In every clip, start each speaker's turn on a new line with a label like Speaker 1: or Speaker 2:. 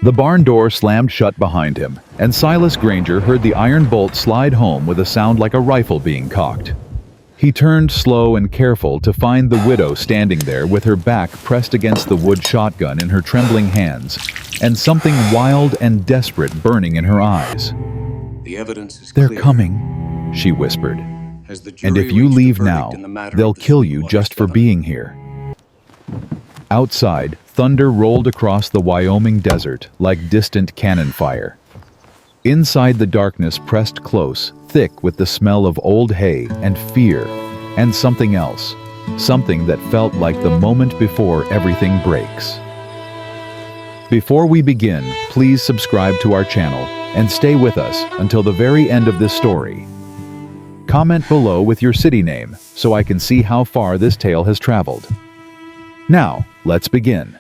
Speaker 1: The barn door slammed shut behind him, and Silas Granger heard the iron bolt slide home with a sound like a rifle being cocked. He turned slow and careful to find the widow standing there with her back pressed against the wood shotgun in her trembling hands, and something wild and desperate burning in her eyes.
Speaker 2: The evidence is
Speaker 1: "They're
Speaker 2: clear.
Speaker 1: coming," she whispered.
Speaker 2: Has the jury
Speaker 1: "And if you
Speaker 2: reached a
Speaker 1: leave
Speaker 2: verdict
Speaker 1: now,
Speaker 2: in the matter
Speaker 1: they'll
Speaker 2: of the
Speaker 1: kill you
Speaker 2: Stillwater
Speaker 1: just for
Speaker 2: felony?
Speaker 1: being here." Outside, thunder rolled across the Wyoming desert like distant cannon fire. Inside, the darkness pressed close, thick with the smell of old hay and fear, and something else, something that felt like the moment before everything breaks. Before we begin, please subscribe to our channel and stay with us until the very end of this story. Comment below with your city name so I can see how far this tale has traveled. Now, let's begin.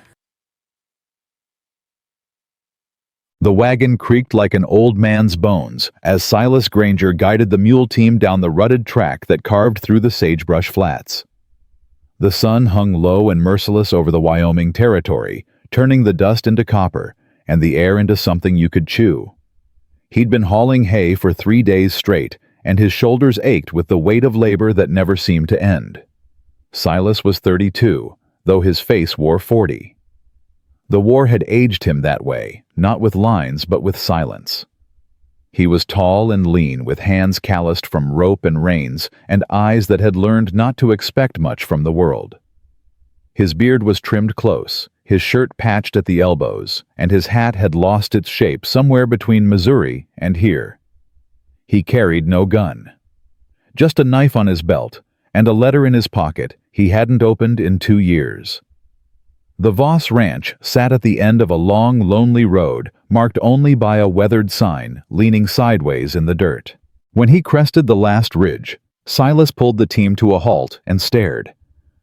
Speaker 1: The wagon creaked like an old man's bones as Silas Granger guided the mule team down the rutted track that carved through the sagebrush flats. The sun hung low and merciless over the Wyoming territory, turning the dust into copper and the air into something you could chew. He'd been hauling hay for 3 days straight, and his shoulders ached with the weight of labor that never seemed to end. Silas was 32, though his face wore 40. The war had aged him that way, not with lines but with silence. He was tall and lean, with hands calloused from rope and reins, and eyes that had learned not to expect much from the world. His beard was trimmed close, his shirt patched at the elbows, and his hat had lost its shape somewhere between Missouri and here. He carried no gun. Just a knife on his belt, and a letter in his pocket he hadn't opened in 2 years. The Voss Ranch sat at the end of a long, lonely road, marked only by a weathered sign leaning sideways in the dirt. When he crested the last ridge, Silas pulled the team to a halt and stared.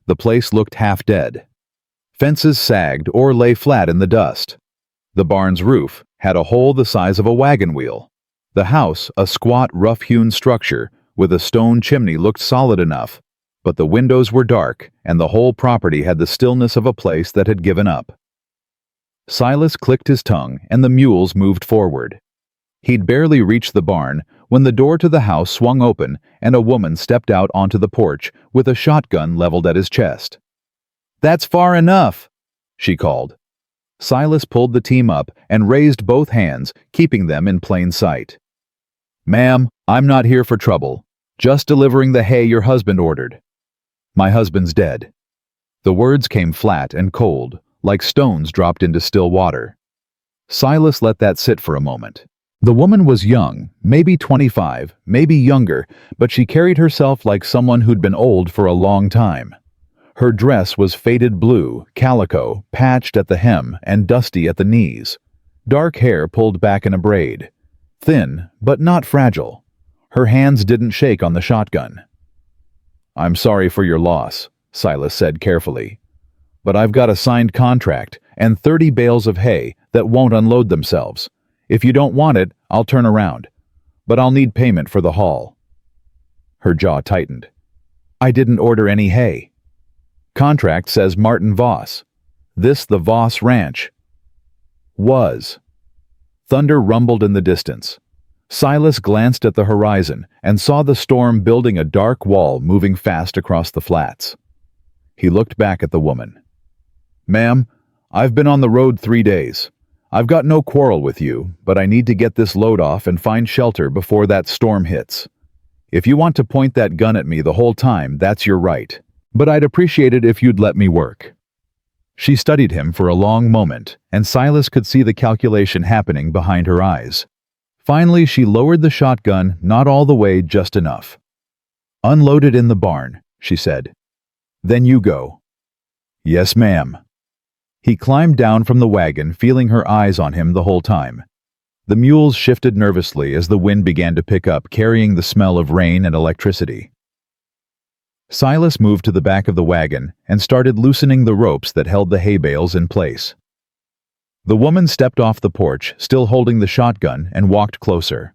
Speaker 1: The place looked half dead. Fences sagged or lay flat in the dust. The barn's roof had a hole the size of a wagon wheel. The house, a squat, rough-hewn structure with a stone chimney, looked solid enough, but the windows were dark, and the whole property had the stillness of a place that had given up. Silas clicked his tongue, and the mules moved forward. He'd barely reached the barn when the door to the house swung open and a woman stepped out onto the porch with a shotgun leveled at his chest. "That's far enough," she called. Silas pulled the team up and raised both hands, keeping them in plain sight. "Ma'am, I'm not here for trouble. Just delivering the hay your husband ordered. My husband's dead." The words came flat and cold, like stones dropped into still water. Silas let that sit for a moment. The woman was young, maybe 25, maybe younger, but she carried herself like someone who'd been old for a long time. Her dress was faded blue, calico, patched at the hem and dusty at the knees. Dark hair pulled back in a braid. Thin, but not fragile. Her hands didn't shake on the shotgun. "I'm sorry for your loss," Silas said carefully. "But I've got a signed contract and 30 bales of hay that won't unload themselves. If you don't want it, I'll turn around. But I'll need payment for the haul." Her jaw tightened. "I didn't order any hay. Contract says Martin Voss. This the Voss Ranch." Was. Thunder rumbled in the distance. Silas glanced at the horizon and saw the storm building a dark wall moving fast across the flats. He looked back at the woman. "Ma'am, I've been on the road 3 days. I've got no quarrel with you, but I need to get this load off and find shelter before that storm hits. If you want to point that gun at me the whole time, that's your right. But I'd appreciate it if you'd let me work." She studied him for a long moment, and Silas could see the calculation happening behind her eyes. Finally, she lowered the shotgun, not all the way, just enough. "Unload it in the barn," she said. "Then you go." "Yes, ma'am." He climbed down from the wagon, feeling her eyes on him the whole time. The mules shifted nervously as the wind began to pick up, carrying the smell of rain and electricity. Silas moved to the back of the wagon and started loosening the ropes that held the hay bales in place. The woman stepped off the porch, still holding the shotgun, and walked closer.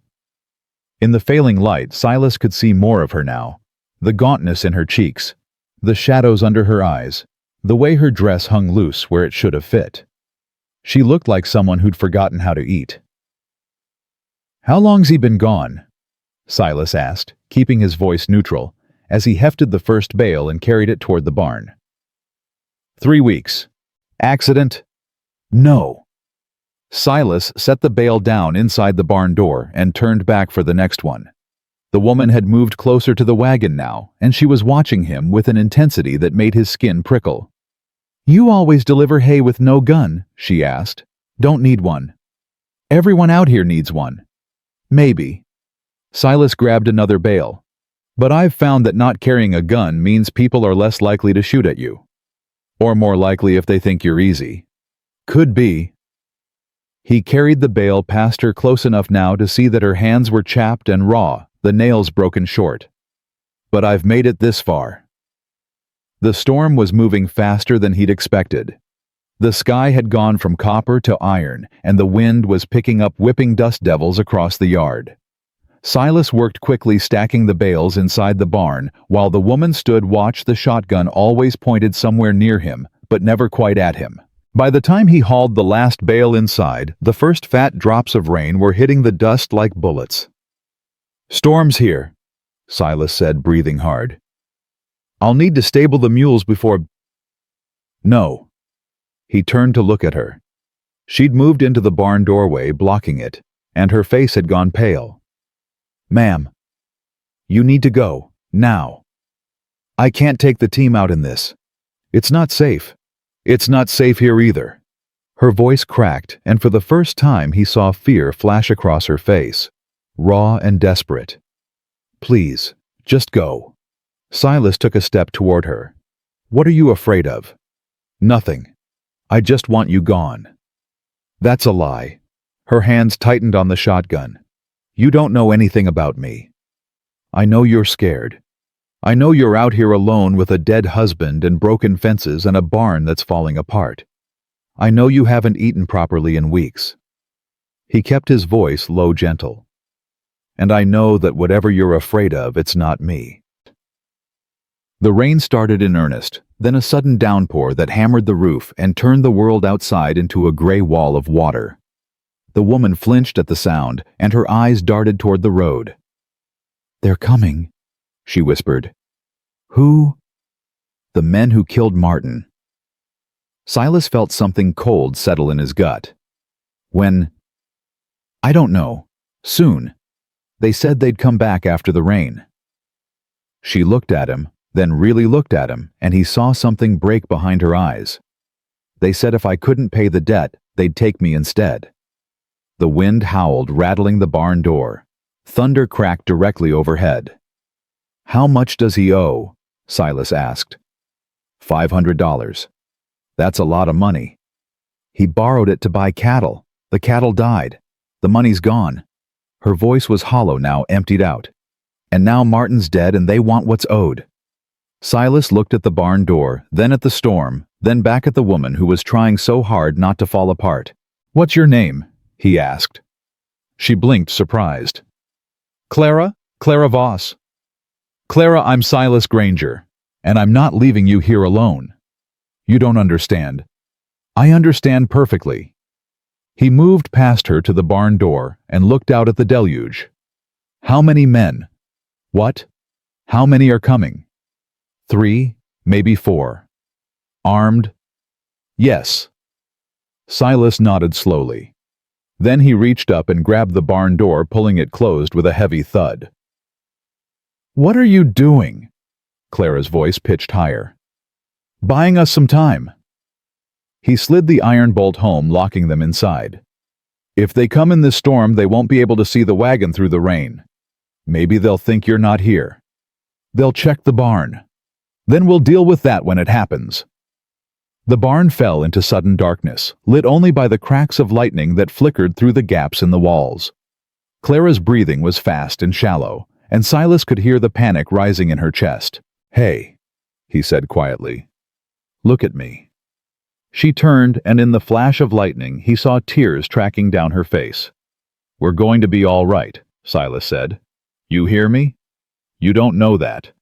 Speaker 1: In the failing light, Silas could see more of her now. The gauntness in her cheeks, the shadows under her eyes, the way her dress hung loose where it should have fit. She looked like someone who'd forgotten how to eat. "How long's he been gone?" Silas asked, keeping his voice neutral, as he hefted the first bale and carried it toward the barn. 3 weeks. Accident? No. Silas set the bale down inside the barn door and turned back for the next one. The woman had moved closer to the wagon now, and she was watching him with an intensity that made his skin prickle. "You always deliver hay with no gun?" she asked. "Don't need one." "Everyone out here needs one." "Maybe." Silas grabbed another bale. "But I've found that not carrying a gun means people are less likely to shoot at you. Or more likely if they think you're easy." "Could be." He carried the bale past her close enough now to see that her hands were chapped and raw, the nails broken short. "But I've made it this far." The storm was moving faster than he'd expected. The sky had gone from copper to iron, and the wind was picking up whipping dust devils across the yard. Silas worked quickly stacking the bales inside the barn, while the woman stood watch, the shotgun always pointed somewhere near him, but never quite at him. By the time he hauled the last bale inside, the first fat drops of rain were hitting the dust like bullets. "Storm's here," Silas said, breathing hard. "I'll need to stable the mules before—" "No." He turned to look at her. She'd moved into the barn doorway, blocking it, and her face had gone pale. "Ma'am, you need to go, now. I can't take the team out in this. It's not safe. It's not safe here either." Her voice cracked, and for the first time he saw fear flash across her face, raw and desperate. "Please, just go." Silas took a step toward her. "What are you afraid of?" "Nothing. I just want you gone." "That's a lie." Her hands tightened on the shotgun. "You don't know anything about me. I know you're scared. I know you're out here alone with a dead husband and broken fences and a barn that's falling apart. I know you haven't eaten properly in weeks." He kept his voice low, gentle. "And I know that whatever you're afraid of, it's not me." The rain started in earnest, then a sudden downpour that hammered the roof and turned the world outside into a gray wall of water. The woman flinched at the sound, and her eyes darted toward the road. "They're coming," she whispered. "Who?" "The men who killed Martin." Silas felt something cold settle in his gut. "When?" "I don't know. Soon. They said they'd come back after the rain." She looked at him, then really looked at him, and he saw something break behind her eyes. "They said if I couldn't pay the debt, they'd take me instead." The wind howled, rattling the barn door. Thunder cracked directly overhead. "How much does he owe?" Silas asked. $500. "That's a lot of money." "He borrowed it to buy cattle. The cattle died. The money's gone." Her voice was hollow now, emptied out. "And now Martin's dead and they want what's owed." Silas looked at the barn door, then at the storm, then back at the woman who was trying so hard not to fall apart. "What's your name?" he asked. She blinked, surprised. "Clara? Clara Voss." "Clara, I'm Silas Granger, and I'm not leaving you here alone." "You don't understand." "I understand perfectly." He moved past her to the barn door and looked out at the deluge. "How many men?" "What? How many are coming?" "3, maybe 4. "Armed?" "Yes." Silas nodded slowly. Then he reached up and grabbed the barn door, pulling it closed with a heavy thud. "What are you doing?" Clara's voice pitched higher. "Buying us some time." He slid the iron bolt home, locking them inside. "If they come in this storm, they won't be able to see the wagon through the rain. Maybe they'll think you're not here. They'll check the barn. Then we'll deal with that when it happens." The barn fell into sudden darkness, lit only by the cracks of lightning that flickered through the gaps in the walls. Clara's breathing was fast and shallow, and Silas could hear the panic rising in her chest. "Hey," he said quietly. "Look at me." She turned, and in the flash of lightning, he saw tears tracking down her face. "We're going to be all right," Silas said. "You hear me? You don't know that."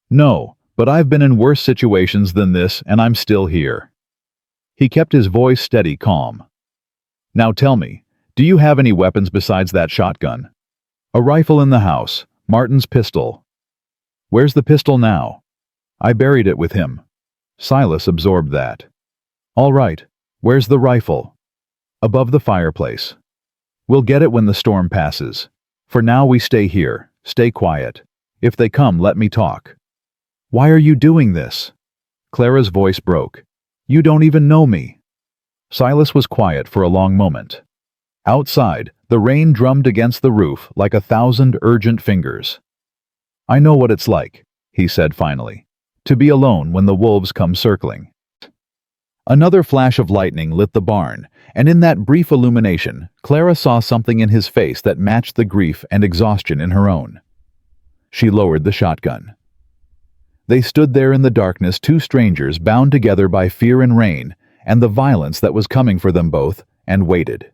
Speaker 1: "No, but I've been in worse situations than this, and I'm still here." He kept his voice steady, calm. "Now tell me, do you have any weapons besides that shotgun?" "A rifle in the house, Martin's pistol." "Where's the pistol now?" "I buried it with him." Silas absorbed that. "All right, where's the rifle?" "Above the fireplace." "We'll get it when the storm passes. For now we stay here, stay quiet. If they come, let me talk." "Why are you doing this?" Clara's voice broke. "You don't even know me." Silas was quiet for a long moment. Outside, the rain drummed against the roof like 1,000 urgent fingers. "I know what it's like," he said finally, "to be alone when the wolves come circling." Another flash of lightning lit the barn, and in that brief illumination, Clara saw something in his face that matched the grief and exhaustion in her own. She lowered the shotgun. They stood there in the darkness, two strangers bound together by fear and rain, and the violence that was coming for them both, and waited.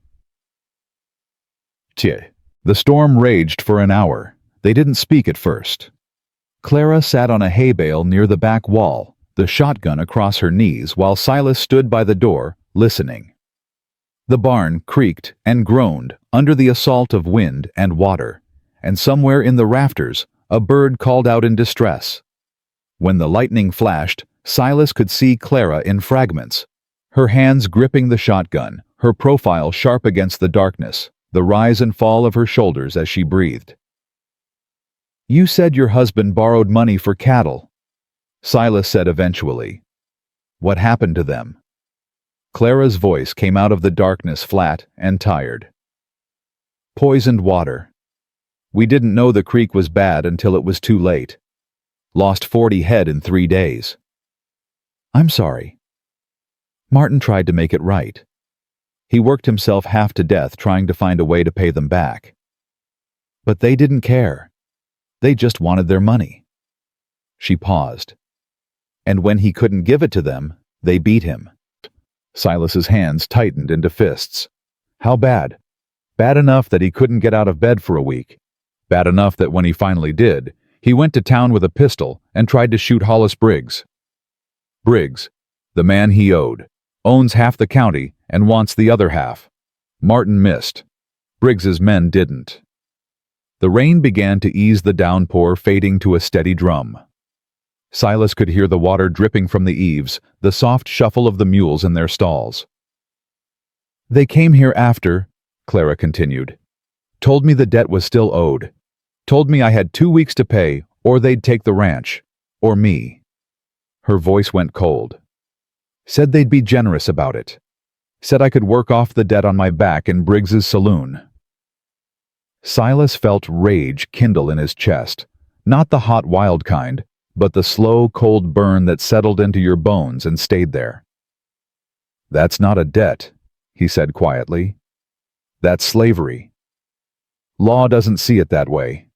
Speaker 1: The storm raged for an hour. They didn't speak at first. Clara sat on a hay bale near the back wall, the shotgun across her knees, while Silas stood by the door, listening. The barn creaked and groaned under the assault of wind and water, and somewhere in the rafters, a bird called out in distress. When the lightning flashed, Silas could see Clara in fragments, her hands gripping the shotgun, her profile sharp against the darkness, the rise and fall of her shoulders as she breathed. "You said your husband borrowed money for cattle," Silas said eventually. "What happened to them?" Clara's voice came out of the darkness, flat and tired. "Poisoned water. We didn't know the creek was bad until it was too late. Lost 40 head in 3 days." "I'm sorry." Martin tried to make it right. He worked himself half to death trying to find a way to pay them back. But they didn't care. They just wanted their money. She paused. And when he couldn't give it to them, they beat him. Silas's hands tightened into fists. How bad? Bad enough that he couldn't get out of bed for a week. Bad enough that when he finally did, he went to town with a pistol and tried to shoot Hollis Briggs. Briggs, the man he owed, owns half the county and wants the other half. Martin missed. Briggs's men didn't. The rain began to ease, the downpour fading to a steady drum. Silas could hear the water dripping from the eaves, the soft shuffle of the mules in their stalls. "They came here after," Clara continued. "Told me the debt was still owed. Told me I had 2 weeks to pay, or they'd take the ranch. Or me." Her voice went cold. "Said they'd be generous about it. Said I could work off the debt on my back in Briggs's saloon." Silas felt rage kindle in his chest, not the hot, wild kind, but the slow, cold burn that settled into your bones and stayed there. "That's not a debt," he said quietly. "That's slavery. Law doesn't see it that way.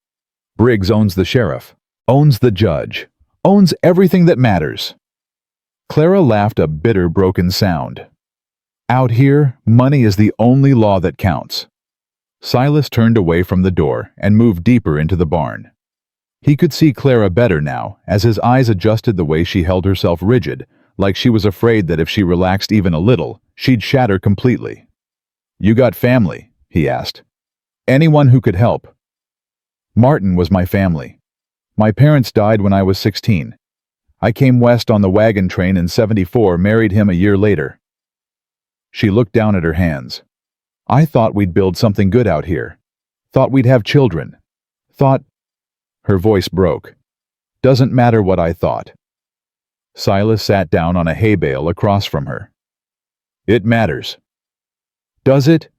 Speaker 1: Briggs owns the sheriff, owns the judge, owns everything that matters." Clara laughed a bitter, broken sound. "Out here, money is the only law that counts." Silas turned away from the door and moved deeper into the barn. He could see Clara better now, as his eyes adjusted the way she held herself rigid, like she was afraid that if she relaxed even a little, she'd shatter completely. "You got family?" he asked. "Anyone who could help?" "Martin was my family. My parents died when I was 16. I came west on the wagon train in '74, married him a year later." She looked down at her hands. "I thought we'd build something good out here. Thought we'd have children. Thought—" Her voice broke. "Doesn't matter what I thought." Silas sat down on a hay bale across from her. "It matters." "Does it?"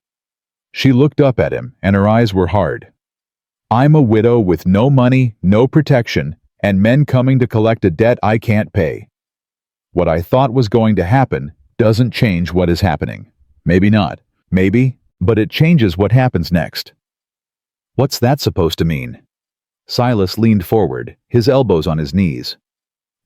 Speaker 1: She looked up at him, and her eyes were hard. "I'm a widow with no money, no protection, and men coming to collect a debt I can't pay. What I thought was going to happen doesn't change what is happening. Maybe not. Maybe, but it changes what happens next." "What's that supposed to mean?" Silas leaned forward, his elbows on his knees.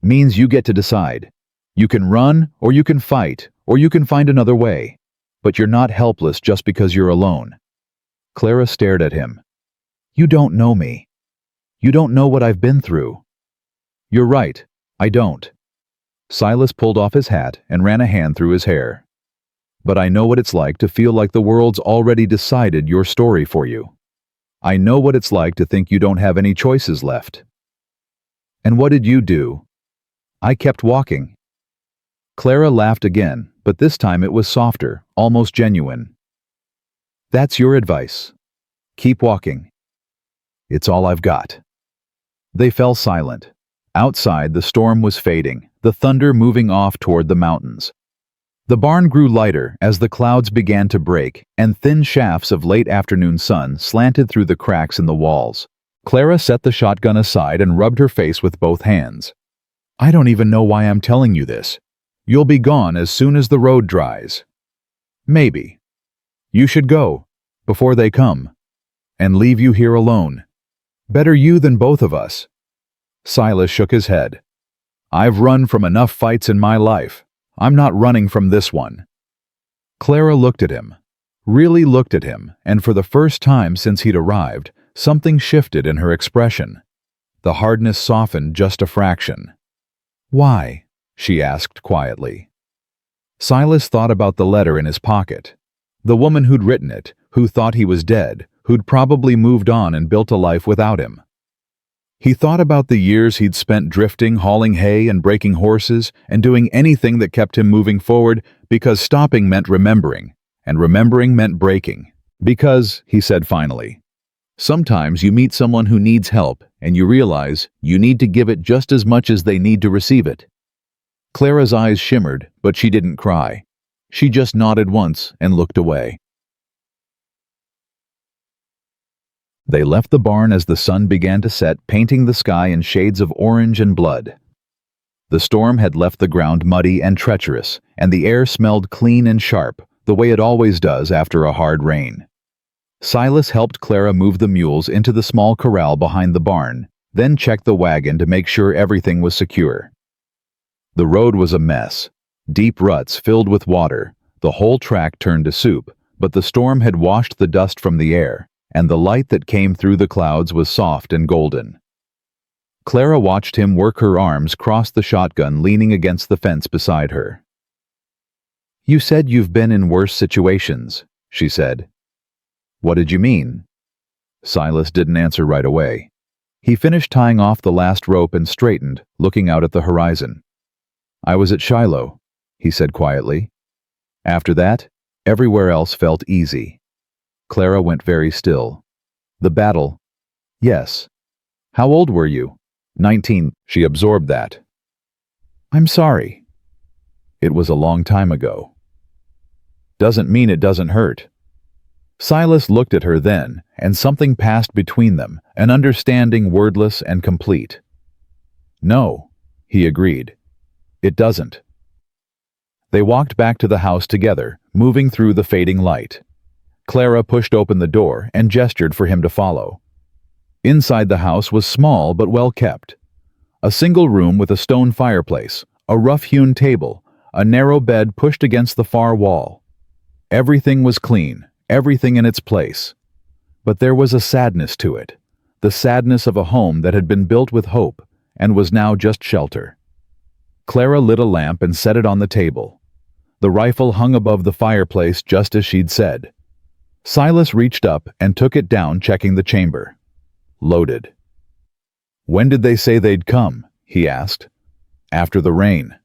Speaker 1: "Means you get to decide. You can run, or you can fight, or you can find another way. But you're not helpless just because you're alone." Clara stared at him. "You don't know me. You don't know what I've been through." "You're right, I don't." Silas pulled off his hat and ran a hand through his hair. But I know what it's like to feel like the world's already decided your story for you. I know what it's like to think you don't have any choices left. And what did you do? I kept walking. Clara laughed again, but this time it was softer, almost genuine. That's your advice. Keep walking. It's all I've got. They fell silent. Outside, the storm was fading, the thunder moving off toward the mountains. The barn grew lighter as the clouds began to break, and thin shafts of late afternoon sun slanted through the cracks in the walls. Clara set the shotgun aside and rubbed her face with both hands. I don't even know why I'm telling you this. You'll be gone as soon as the road dries. Maybe. You should go, before they come, and leave you here alone. Better you than both of us. Silas shook his head. I've run from enough fights in my life. I'm not running from this one. Clara looked at him, really looked at him, and for the first time since he'd arrived, something shifted in her expression. The hardness softened just a fraction. Why? She asked quietly. Silas thought about the letter in his pocket. The woman who'd written it, who thought he was dead, who'd probably moved on and built a life without him. He thought about the years he'd spent drifting, hauling hay and breaking horses, and doing anything that kept him moving forward because stopping meant remembering, and remembering meant breaking. Because, he said finally, sometimes you meet someone who needs help and you realize you need to give it just as much as they need to receive it. Clara's eyes shimmered, but she didn't cry. She just nodded once and looked away. They left the barn as the sun began to set, painting the sky in shades of orange and blood. The storm had left the ground muddy and treacherous, and the air smelled clean and sharp, the way it always does after a hard rain. Silas helped Clara move the mules into the small corral behind the barn, then checked the wagon to make sure everything was secure. The road was a mess. Deep ruts filled with water, the whole track turned to soup, but the storm had washed the dust from the air, and the light that came through the clouds was soft and golden. Clara watched him work her arms across the shotgun leaning against the fence beside her. You said you've been in worse situations, she said. What did you mean? Silas didn't answer right away. He finished tying off the last rope and straightened, looking out at the horizon. I was at Shiloh, he said quietly. After that, everywhere else felt easy. Clara went very still. The battle? Yes. How old were you? 19. She absorbed that. I'm sorry. It was a long time ago. Doesn't mean it doesn't hurt. Silas looked at her then, and something passed between them, an understanding wordless and complete. No, he agreed. It doesn't. They walked back to the house together, moving through the fading light. Clara pushed open the door and gestured for him to follow. Inside the house was small but well kept. A single room with a stone fireplace, a rough-hewn table, a narrow bed pushed against the far wall. Everything was clean, everything in its place. But there was a sadness to it, the sadness of a home that had been built with hope and was now just shelter. Clara lit a lamp and set it on the table. The rifle hung above the fireplace just as she'd said. Silas reached up and took it down, checking the chamber. Loaded. When did they say they'd come? He asked. After the rain.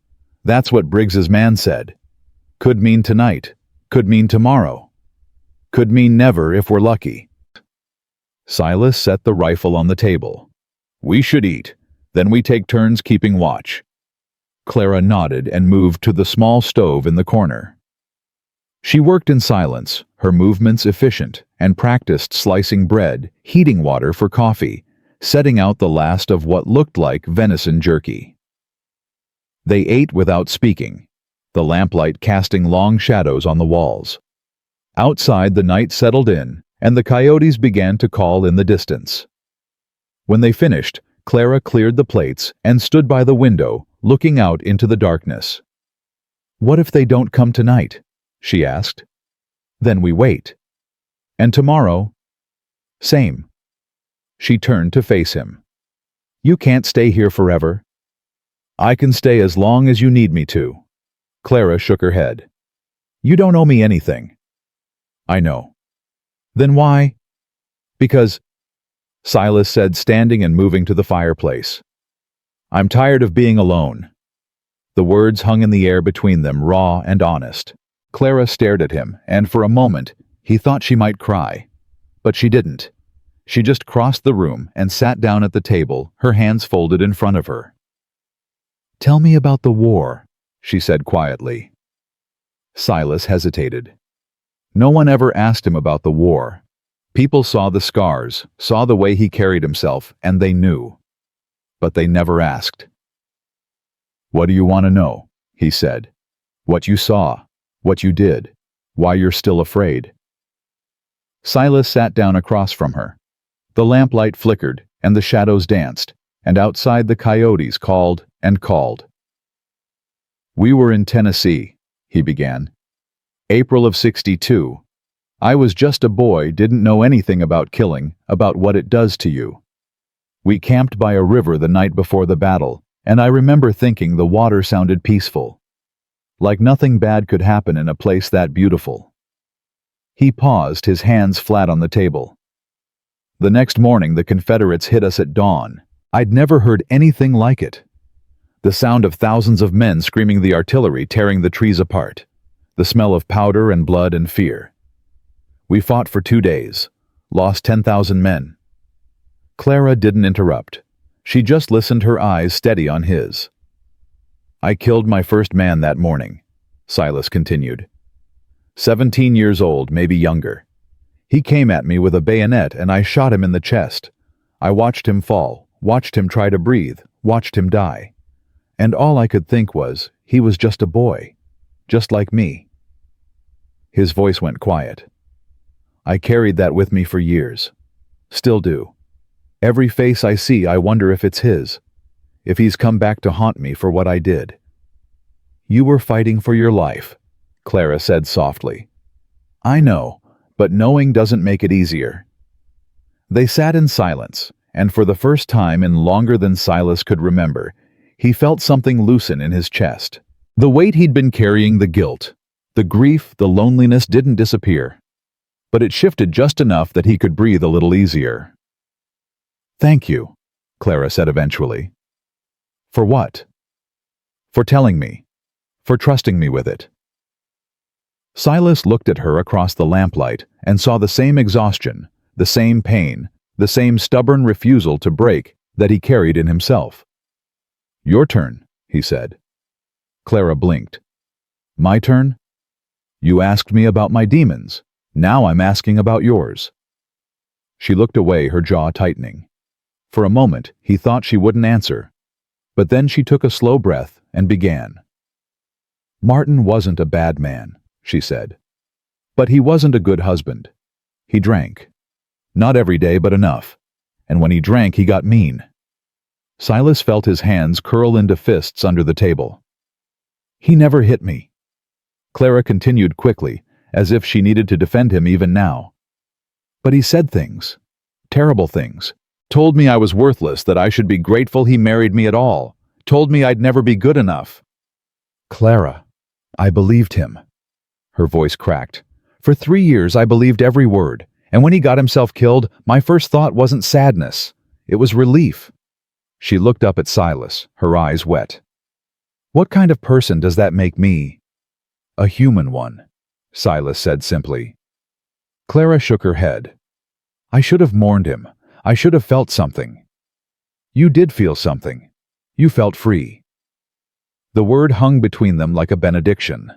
Speaker 1: That's what Briggs's man said. Could mean tonight. Could mean tomorrow. Could mean never if we're lucky. Silas set the rifle on the table. We should eat. Then we take turns keeping watch. Clara nodded and moved to the small stove in the corner. She worked in silence, her movements efficient, and practiced slicing bread, heating water for coffee, setting out the last of what looked like venison jerky. They ate without speaking, the lamplight casting long shadows on the walls. Outside, the night settled in, and the coyotes began to call in the distance. When they finished, Clara cleared the plates and stood by the window, looking out into the darkness. What if they don't come tonight? She asked. Then we wait. And tomorrow? Same. She turned to face him. You can't stay here forever. I can stay as long as you need me to. Clara shook her head. You don't owe me anything. I know. Then why? Because, Silas said, standing and moving to the fireplace. I'm tired of being alone. The words hung in the air between them, raw and honest. Clara stared at him, and for a moment, he thought she might cry. But she didn't. She just crossed the room and sat down at the table, her hands folded in front of her. Tell me about the war, she said quietly. Silas hesitated. No one ever asked him about the war. People saw the scars, saw the way he carried himself, and they knew. But they never asked. What do you want to know? He said. What you saw, what you did, why you're still afraid. Silas sat down across from her. The lamplight flickered, and the shadows danced, and outside the coyotes called and called. We were in Tennessee, he began. April of '62. I was just a boy, didn't know anything about killing, about what it does to you. We camped by a river the night before the battle, and I remember thinking the water sounded peaceful. Like nothing bad could happen in a place that beautiful. He paused, his hands flat on the table. The next morning the Confederates hit us at dawn. I'd never heard anything like it. The sound of thousands of men screaming, the artillery tearing the trees apart. The smell of powder and blood and fear. We fought for 2 days, lost 10,000 men. Clara didn't interrupt. She just listened, her eyes steady on his. I killed my first man that morning, Silas continued. 17 years old, maybe younger. He came at me with a bayonet and I shot him in the chest. I watched him fall, watched him try to breathe, watched him die. And all I could think was, he was just a boy, just like me. His voice went quiet. I carried that with me for years. Still do. Every face I see, I wonder if it's his. If he's come back to haunt me for what I did. You were fighting for your life, Clara said softly. I know, but knowing doesn't make it easier. They sat in silence, and for the first time in longer than Silas could remember, he felt something loosen in his chest. The weight he'd been carrying, the guilt, the grief, the loneliness didn't disappear. But it shifted just enough that he could breathe a little easier. Thank you, Clara said eventually. For what? For telling me. For trusting me with it. Silas looked at her across the lamplight and saw the same exhaustion, the same pain, the same stubborn refusal to break that he carried in himself. Your turn, he said. Clara blinked. My turn? You asked me about my demons. Now I'm asking about yours. She looked away, her jaw tightening. For a moment, he thought she wouldn't answer. But then she took a slow breath and began. Martin wasn't a bad man, she said. But he wasn't a good husband. He drank. Not every day, but enough. And when he drank, he got mean. Silas felt his hands curl into fists under the table. He never hit me. Clara continued quickly, as if she needed to defend him even now. But he said things. Terrible things. Told me I was worthless, that I should be grateful he married me at all. Told me I'd never be good enough. Clara, I believed him. Her voice cracked. For 3 years I believed every word, and when he got himself killed, my first thought wasn't sadness. It was relief. She looked up at Silas, her eyes wet. What kind of person does that make me? A human one, Silas said simply. Clara shook her head. I should have mourned him. I should have felt something. You did feel something. You felt free. The word hung between them like a benediction.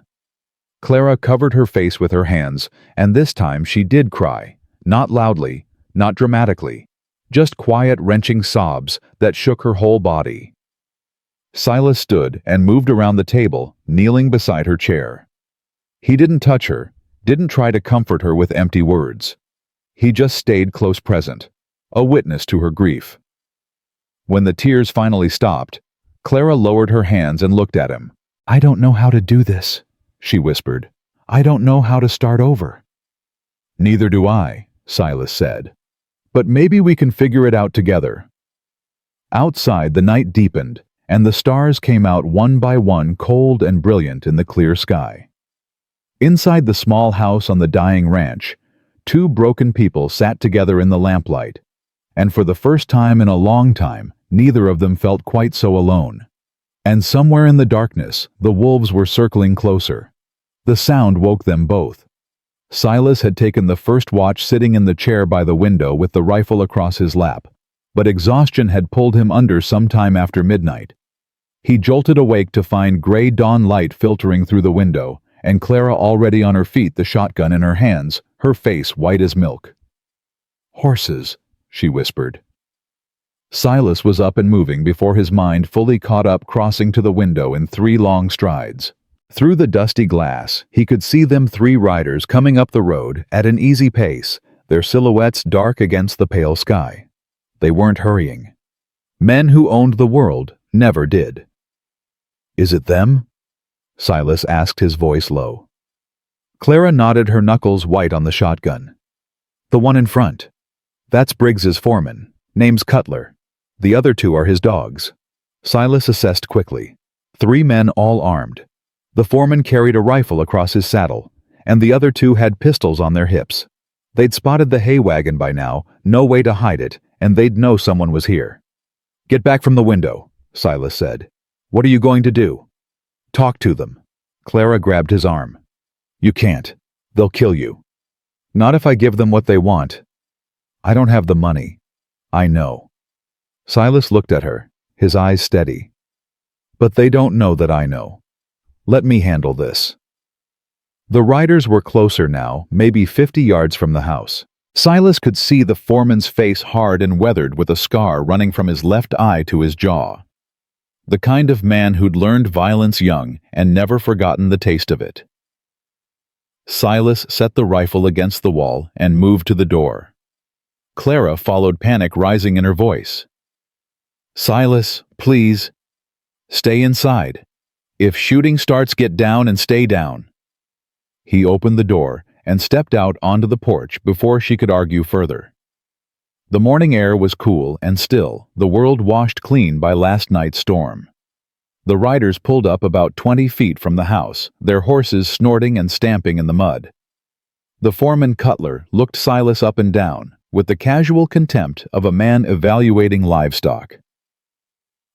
Speaker 1: Clara covered her face with her hands, and this time she did cry, not loudly, not dramatically, just quiet, wrenching sobs that shook her whole body. Silas stood and moved around the table, kneeling beside her chair. He didn't touch her, didn't try to comfort her with empty words. He just stayed close present, a witness to her grief. When the tears finally stopped, Clara lowered her hands and looked at him. I don't know how to do this, she whispered. I don't know how to start over. Neither do I, Silas said. But maybe we can figure it out together. Outside, the night deepened, and the stars came out one by one, cold and brilliant in the clear sky. Inside the small house on the dying ranch, two broken people sat together in the lamplight, and for the first time in a long time, neither of them felt quite so alone. And somewhere in the darkness, the wolves were circling closer. The sound woke them both. Silas had taken the first watch sitting in the chair by the window with the rifle across his lap, but exhaustion had pulled him under sometime after midnight. He jolted awake to find gray dawn light filtering through the window, and Clara already on her feet, the shotgun in her hands, her face white as milk. "Horses," she whispered. Silas was up and moving before his mind fully caught up, crossing to the window in 3 long strides. Through the dusty glass, he could see them 3 riders coming up the road at an easy pace, their silhouettes dark against the pale sky. They weren't hurrying. Men who owned the world never did. "Is it them?" Silas asked, his voice low. Clara nodded, her knuckles white on the shotgun. "The one in front. That's Briggs's foreman. Name's Cutler. The other 2 are his dogs." Silas assessed quickly. 3 men, all armed. The foreman carried a rifle across his saddle, and the other 2 had pistols on their hips. They'd spotted the hay wagon by now, no way to hide it, and they'd know someone was here. "Get back from the window," Silas said. "What are you going to do?" "Talk to them." Clara grabbed his arm. "You can't. They'll kill you." "Not if I give them what they want." "I don't have the money." "I know." Silas looked at her, his eyes steady. "But they don't know that I know. Let me handle this." The riders were closer now, maybe 50 yards from the house. Silas could see the foreman's face, hard and weathered, with a scar running from his left eye to his jaw. The kind of man who'd learned violence young and never forgotten the taste of it. Silas set the rifle against the wall and moved to the door. Clara followed, panic rising in her voice. "Silas, please. Stay inside. If shooting starts, get down and stay down." He opened the door and stepped out onto the porch before she could argue further. The morning air was cool and still, the world washed clean by last night's storm. The riders pulled up about 20 feet from the house, their horses snorting and stamping in the mud. The foreman, Cutler, looked Silas up and down, with the casual contempt of a man evaluating livestock.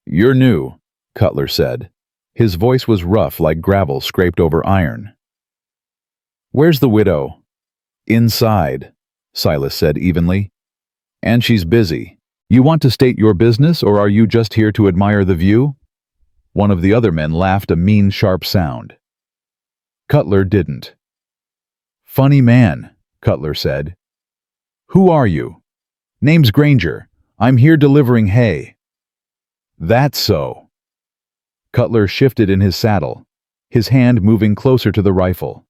Speaker 1: "You're new," Cutler said. His voice was rough like gravel scraped over iron. "Where's the widow?" "Inside," Silas said evenly. "And she's busy. You want to state your business, or are you just here to admire the view?" One of the other men laughed, a mean, sharp sound. Cutler didn't. "Funny man," Cutler said. "Who are you?" "Name's Granger. I'm here delivering hay." "That's so." Cutler shifted in his saddle, his hand moving closer to the rifle.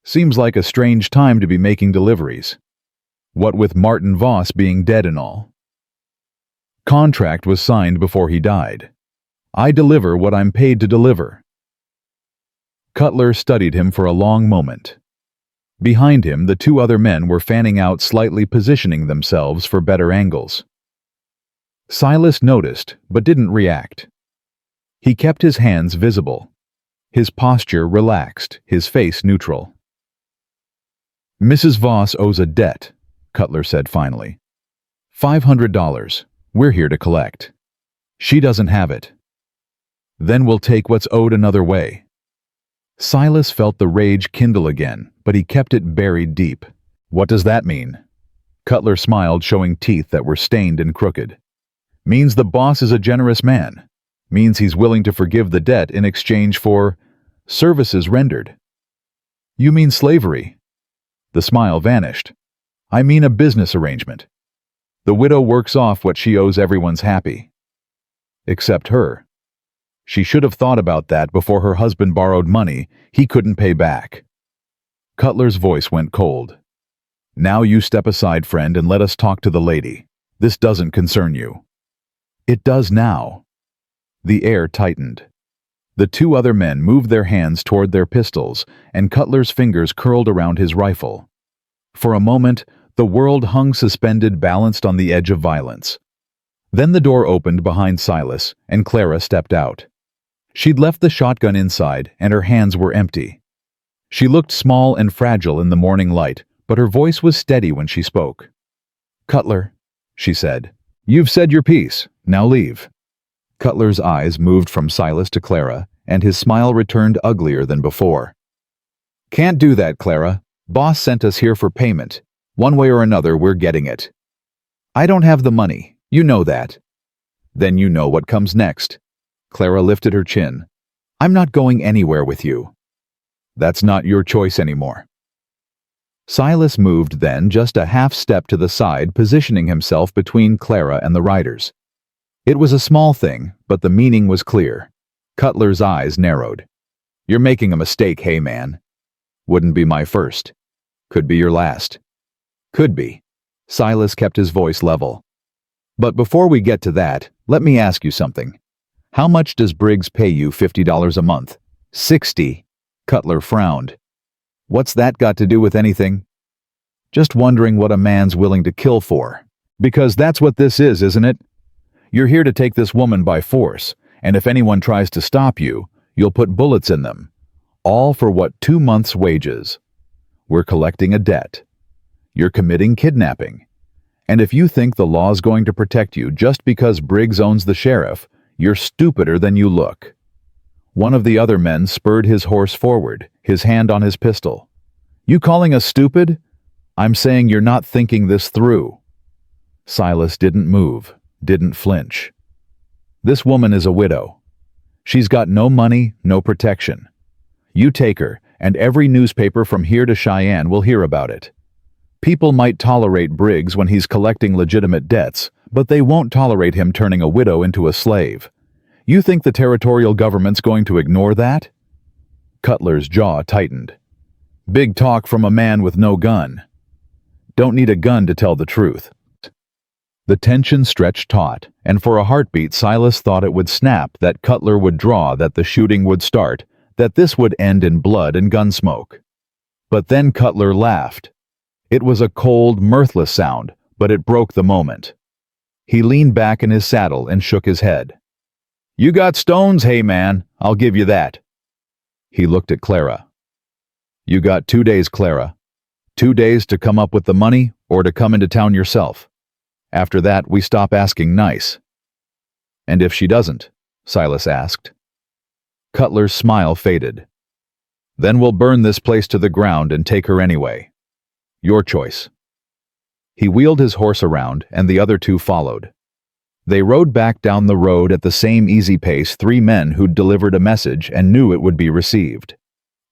Speaker 1: "Seems like a strange time to be making deliveries. What with Martin Voss being dead and all." "Contract was signed before he died. I deliver what I'm paid to deliver." Cutler studied him for a long moment. Behind him, the 2 other men were fanning out, slightly positioning themselves for better angles. Silas noticed, but didn't react. He kept his hands visible, his posture relaxed, his face neutral. "Mrs. Voss owes a debt," Cutler said finally. $500. We're here to collect. She doesn't have it. Then we'll take what's owed another way." Silas felt the rage kindle again, but he kept it buried deep. "What does that mean?" Cutler smiled, showing teeth that were stained and crooked. "Means the boss is a generous man. Means he's willing to forgive the debt in exchange for services rendered." "You mean slavery?" The smile vanished. "I mean a business arrangement. The widow works off what she owes, everyone's happy. Except her. She should have thought about that before her husband borrowed money he couldn't pay back." Cutler's voice went cold. "Now you step aside, friend, and let us talk to the lady. This doesn't concern you." "It does now." The air tightened. The 2 other men moved their hands toward their pistols, and Cutler's fingers curled around his rifle. For a moment, the world hung suspended, balanced on the edge of violence. Then the door opened behind Silas, and Clara stepped out. She'd left the shotgun inside, and her hands were empty. She looked small and fragile in the morning light, but her voice was steady when she spoke. "Cutler," she said, "you've said your piece. Now leave." Cutler's eyes moved from Silas to Clara, and his smile returned uglier than before. "Can't do that, Clara. Boss sent us here for payment. One way or another, we're getting it." "I don't have the money. You know that." "Then you know what comes next." Clara lifted her chin. "I'm not going anywhere with you." "That's not your choice anymore." Silas moved then just a half step to the side, positioning himself between Clara and the riders. It was a small thing, but the meaning was clear. Cutler's eyes narrowed. "You're making a mistake, hey man. Wouldn't be my first. Could be your last." "Could be." Silas kept his voice level. "But before we get to that, let me ask you something. How much does Briggs pay you $50 a month?" "60. Cutler frowned. "What's that got to do with anything?" "Just wondering what a man's willing to kill for. Because that's what this is, isn't it? You're here to take this woman by force, and if anyone tries to stop you, you'll put bullets in them. All for what, 2 months' wages? We're collecting a debt. You're committing kidnapping. And if you think the law's going to protect you just because Briggs owns the sheriff, you're stupider than you look." One of the other men spurred his horse forward, his hand on his pistol. "You calling us stupid? I'm saying you're not thinking this through." Silas didn't move, didn't flinch. "This woman is a widow. She's got no money, no protection. You take her, and every newspaper from here to Cheyenne will hear about it. People might tolerate Briggs when he's collecting legitimate debts, but they won't tolerate him turning a widow into a slave. You think the territorial government's going to ignore that?" Cutler's jaw tightened. "Big talk from a man with no gun." "Don't need a gun to tell the truth." The tension stretched taut, and for a heartbeat Silas thought it would snap, that Cutler would draw, that the shooting would start, that this would end in blood and gun smoke. But then Cutler laughed. It was a cold, mirthless sound, but it broke the moment. He leaned back in his saddle and shook his head. "You got stones, hey man, I'll give you that." He looked at Clara. "You got 2 days, Clara. 2 days to come up with the money or to come into town yourself. After that, we stop asking nice." "And if she doesn't?" Silas asked. Cutler's smile faded. "Then we'll burn this place to the ground and take her anyway. Your choice." He wheeled his horse around, and the other two followed. They rode back down the road at the same easy pace, 3 men who'd delivered a message and knew it would be received.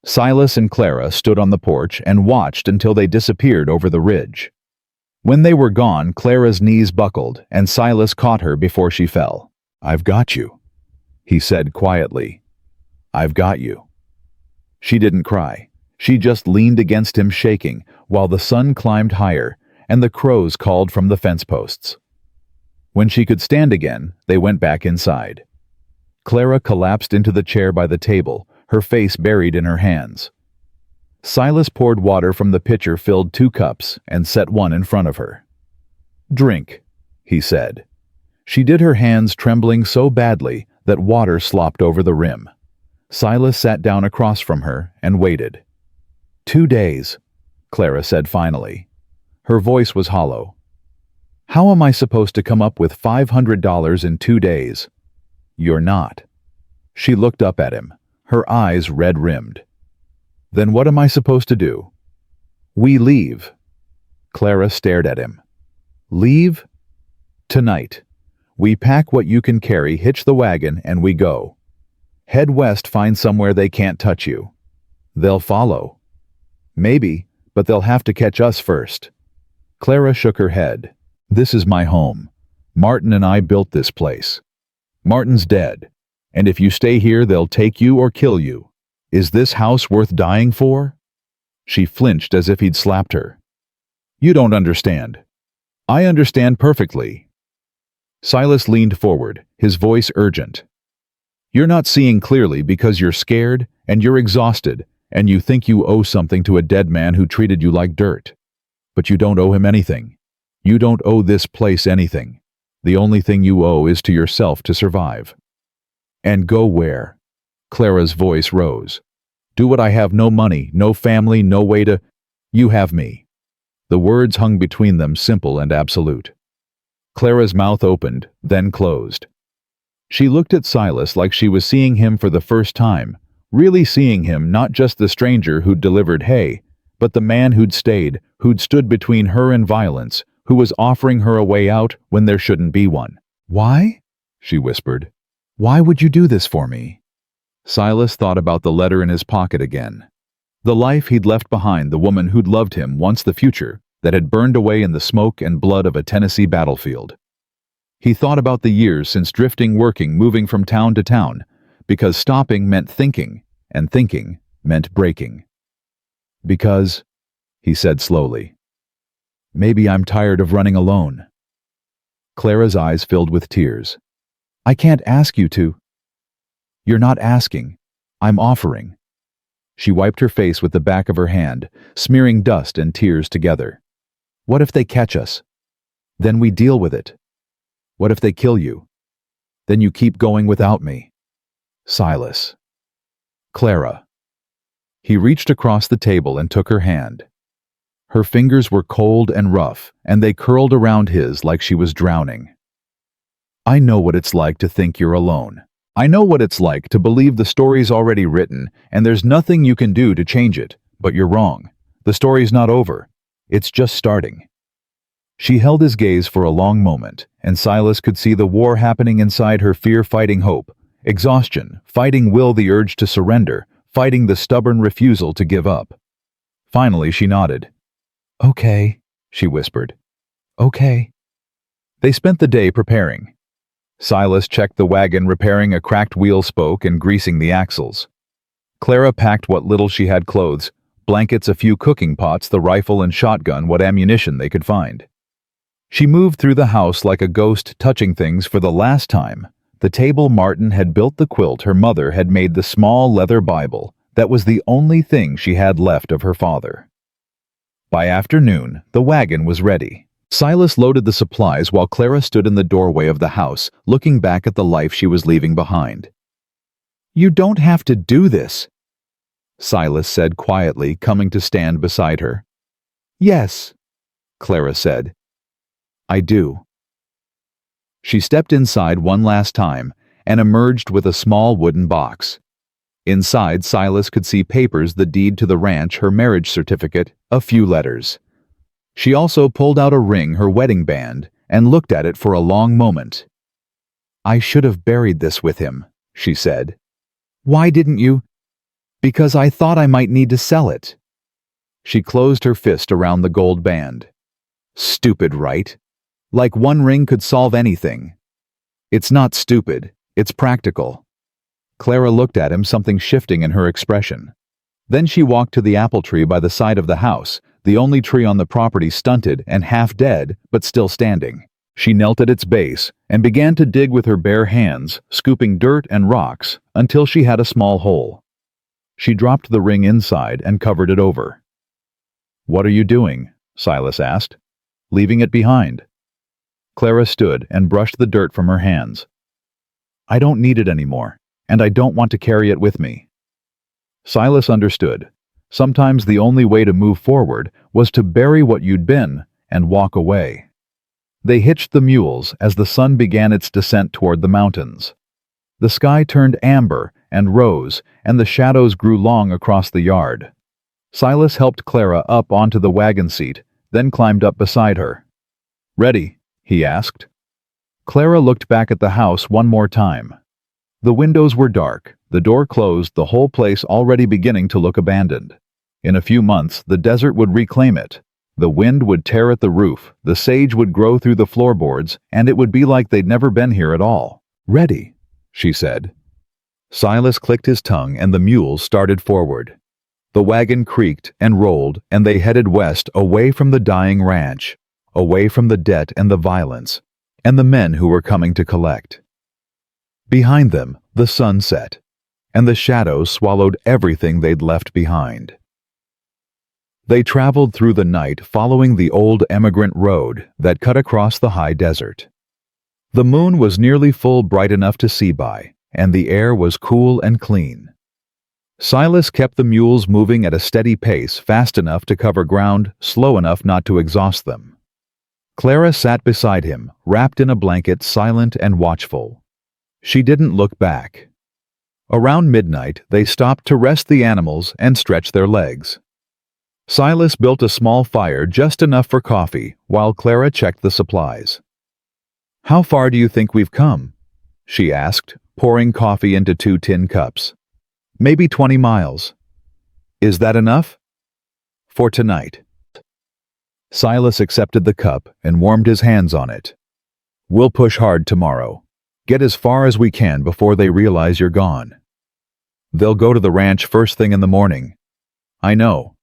Speaker 1: Silas and Clara stood on the porch and watched until they disappeared over the ridge. When they were gone, Clara's knees buckled, and Silas caught her before she fell. "I've got you," he said quietly. "I've got you." She didn't cry. She just leaned against him shaking, while the sun climbed higher, and the crows called from the fence posts. When she could stand again, they went back inside. Clara collapsed into the chair by the table, her face buried in her hands. Silas poured water from the pitcher, filled 2 cups, and set one in front of her. "Drink," he said. She did, her hands trembling so badly that water slopped over the rim. Silas sat down across from her and waited. 2 days, Clara said finally. Her voice was hollow. "How am I supposed to come up with $500 in 2 days?" "You're not." She looked up at him, her eyes red-rimmed. "Then what am I supposed to do?" "We leave." Clara stared at him. "Leave?" "Tonight. We pack what you can carry, hitch the wagon, and we go. Head west, find somewhere they can't touch you. They'll follow. Maybe, but they'll have to catch us first." Clara shook her head. "This is my home. Martin and I built this place. Martin's dead, and if you stay here, they'll take you or kill you. Is this house worth dying for?" She flinched as if he'd slapped her. "You don't understand." "I understand perfectly." Silas leaned forward, his voice urgent. "You're not seeing clearly because you're scared and you're exhausted and you think you owe something to a dead man who treated you like dirt. But you don't owe him anything. You don't owe this place anything. The only thing you owe is to yourself to survive. And go where? Clara's voice rose. Do what? I have no money, no family, no way to... You have me. The words hung between them, simple and absolute. Clara's mouth opened, then closed. She looked at Silas like she was seeing him for the first time, really seeing him, not just the stranger who'd delivered hay, but the man who'd stayed, who'd stood between her and violence, who was offering her a way out when there shouldn't be one. Why? She whispered. Why would you do this for me? Silas thought about the letter in his pocket again. The life he'd left behind, the woman who'd loved him, once the future, that had burned away in the smoke and blood of a Tennessee battlefield. He thought about the years since drifting, working, moving from town to town, because stopping meant thinking, and thinking meant breaking. Because, he said slowly, maybe I'm tired of running alone. Clara's eyes filled with tears. I can't ask you to. You're not asking. I'm offering. She wiped her face with the back of her hand, smearing dust and tears together. What if they catch us? Then we deal with it. What if they kill you? Then you keep going without me. Silas. Clara. He reached across the table and took her hand. Her fingers were cold and rough, and they curled around his like she was drowning. I know what it's like to think you're alone. I know what it's like to believe the story's already written, and there's nothing you can do to change it, but you're wrong. The story's not over. It's just starting. She held his gaze for a long moment, and Silas could see the war happening inside her, fear fighting hope, exhaustion, fighting will, the urge to surrender, fighting the stubborn refusal to give up. Finally, she nodded. Okay, she whispered. Okay. They spent the day preparing. Silas checked the wagon, repairing a cracked wheel spoke and greasing the axles. Clara packed what little she had: clothes, blankets, a few cooking pots, the rifle and shotgun, what ammunition they could find. She moved through the house like a ghost, touching things for the last time. The table Martin had built, the quilt her mother had made, the small leather Bible. That was the only thing she had left of her father. By afternoon, the wagon was ready. Silas loaded the supplies while Clara stood in the doorway of the house, looking back at the life she was leaving behind. You don't have to do this, Silas said quietly, coming to stand beside her. Yes, Clara said. I do. She stepped inside one last time and emerged with a small wooden box. Inside, Silas could see papers, the deed to the ranch, her marriage certificate, a few letters. She also pulled out a ring, her wedding band, and looked at it for a long moment. I should have buried this with him, she said. Why didn't you? Because I thought I might need to sell it. She closed her fist around the gold band. Stupid, right? Like one ring could solve anything. It's not stupid, it's practical. Clara looked at him, something shifting in her expression. Then she walked to the apple tree by the side of the house, the only tree on the property, stunted and half dead, but still standing. She knelt at its base and began to dig with her bare hands, scooping dirt and rocks until she had a small hole. She dropped the ring inside and covered it over. What are you doing? Silas asked. Leaving it behind. Clara stood and brushed the dirt from her hands. I don't need it anymore, and I don't want to carry it with me. Silas understood. Sometimes the only way to move forward was to bury what you'd been and walk away. They hitched the mules as the sun began its descent toward the mountains. The sky turned amber and rose, and the shadows grew long across the yard. Silas helped Clara up onto the wagon seat, then climbed up beside her. Ready? He asked. Clara looked back at the house one more time. The windows were dark, the door closed, the whole place already beginning to look abandoned. In a few months, the desert would reclaim it. The wind would tear at the roof, the sage would grow through the floorboards, and it would be like they'd never been here at all. Ready, she said. Silas clicked his tongue and the mules started forward. The wagon creaked and rolled, and they headed west, away from the dying ranch, away from the debt and the violence, and the men who were coming to collect. Behind them, the sun set, and the shadows swallowed everything they'd left behind. They traveled through the night, following the old emigrant road that cut across the high desert. The moon was nearly full, bright enough to see by, and the air was cool and clean. Silas kept the mules moving at a steady pace, fast enough to cover ground, slow enough not to exhaust them. Clara sat beside him, wrapped in a blanket, silent and watchful. She didn't look back. Around midnight, they stopped to rest the animals and stretch their legs. Silas built a small fire, just enough for coffee, while Clara checked the supplies. "How far do you think we've come?" she asked, pouring coffee into 2 tin cups. "Maybe 20 miles. Is that enough?" "For tonight." Silas accepted the cup and warmed his hands on it. "We'll push hard tomorrow. Get as far as we can before they realize you're gone. They'll go to the ranch first thing in the morning." "I know.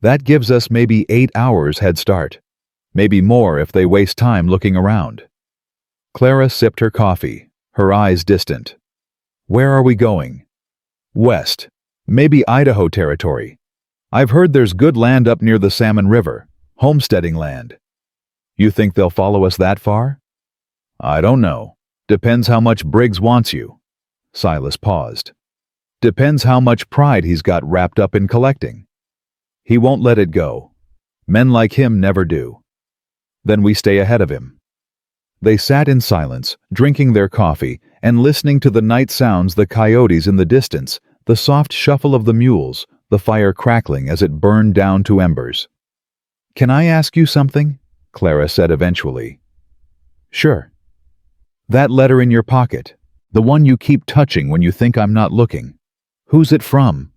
Speaker 1: That gives us maybe 8 hours head start. Maybe more if they waste time looking around." Clara sipped her coffee, her eyes distant. "Where are we going?" "West. Maybe Idaho territory. I've heard there's good land up near the Salmon River, homesteading land." "You think they'll follow us that far?" "I don't know. Depends how much Briggs wants you." Silas paused. "Depends how much pride he's got wrapped up in collecting. He won't let it go. Men like him never do." "Then we stay ahead of him." They sat in silence, drinking their coffee and listening to the night sounds, the coyotes in the distance, the soft shuffle of the mules, the fire crackling as it burned down to embers. "Can I ask you something?" Clara said eventually. "Sure." "That letter in your pocket, the one you keep touching when you think I'm not looking. Who's it from?"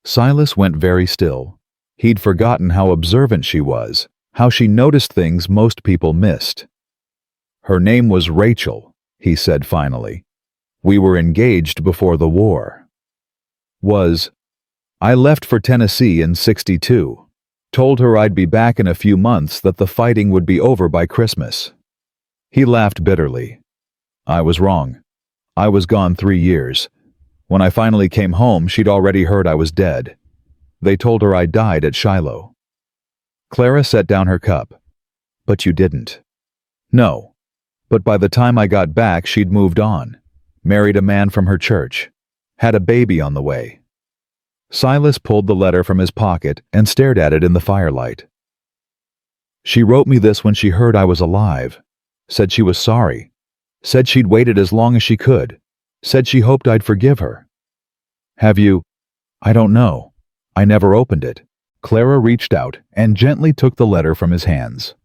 Speaker 1: Silas went very still. He'd forgotten how observant she was, how she noticed things most people missed. "Her name was Rachel," he said finally. "We were engaged before the war." I left for Tennessee in '62. Told her I'd be back in a few months, that the fighting would be over by Christmas." He laughed bitterly. "I was wrong. I was gone 3 years. When I finally came home, she'd already heard I was dead. They told her I died at Shiloh." Clara set down her cup. "But you didn't." "No. But by the time I got back, she'd moved on. Married a man from her church. Had a baby on the way." Silas pulled the letter from his pocket and stared at it in the firelight. "She wrote me this when she heard I was alive. Said she was sorry. Said she'd waited as long as she could. Said she hoped I'd forgive her." "Have you—" "I don't know. I never opened it." Clara reached out and gently took the letter from his hands.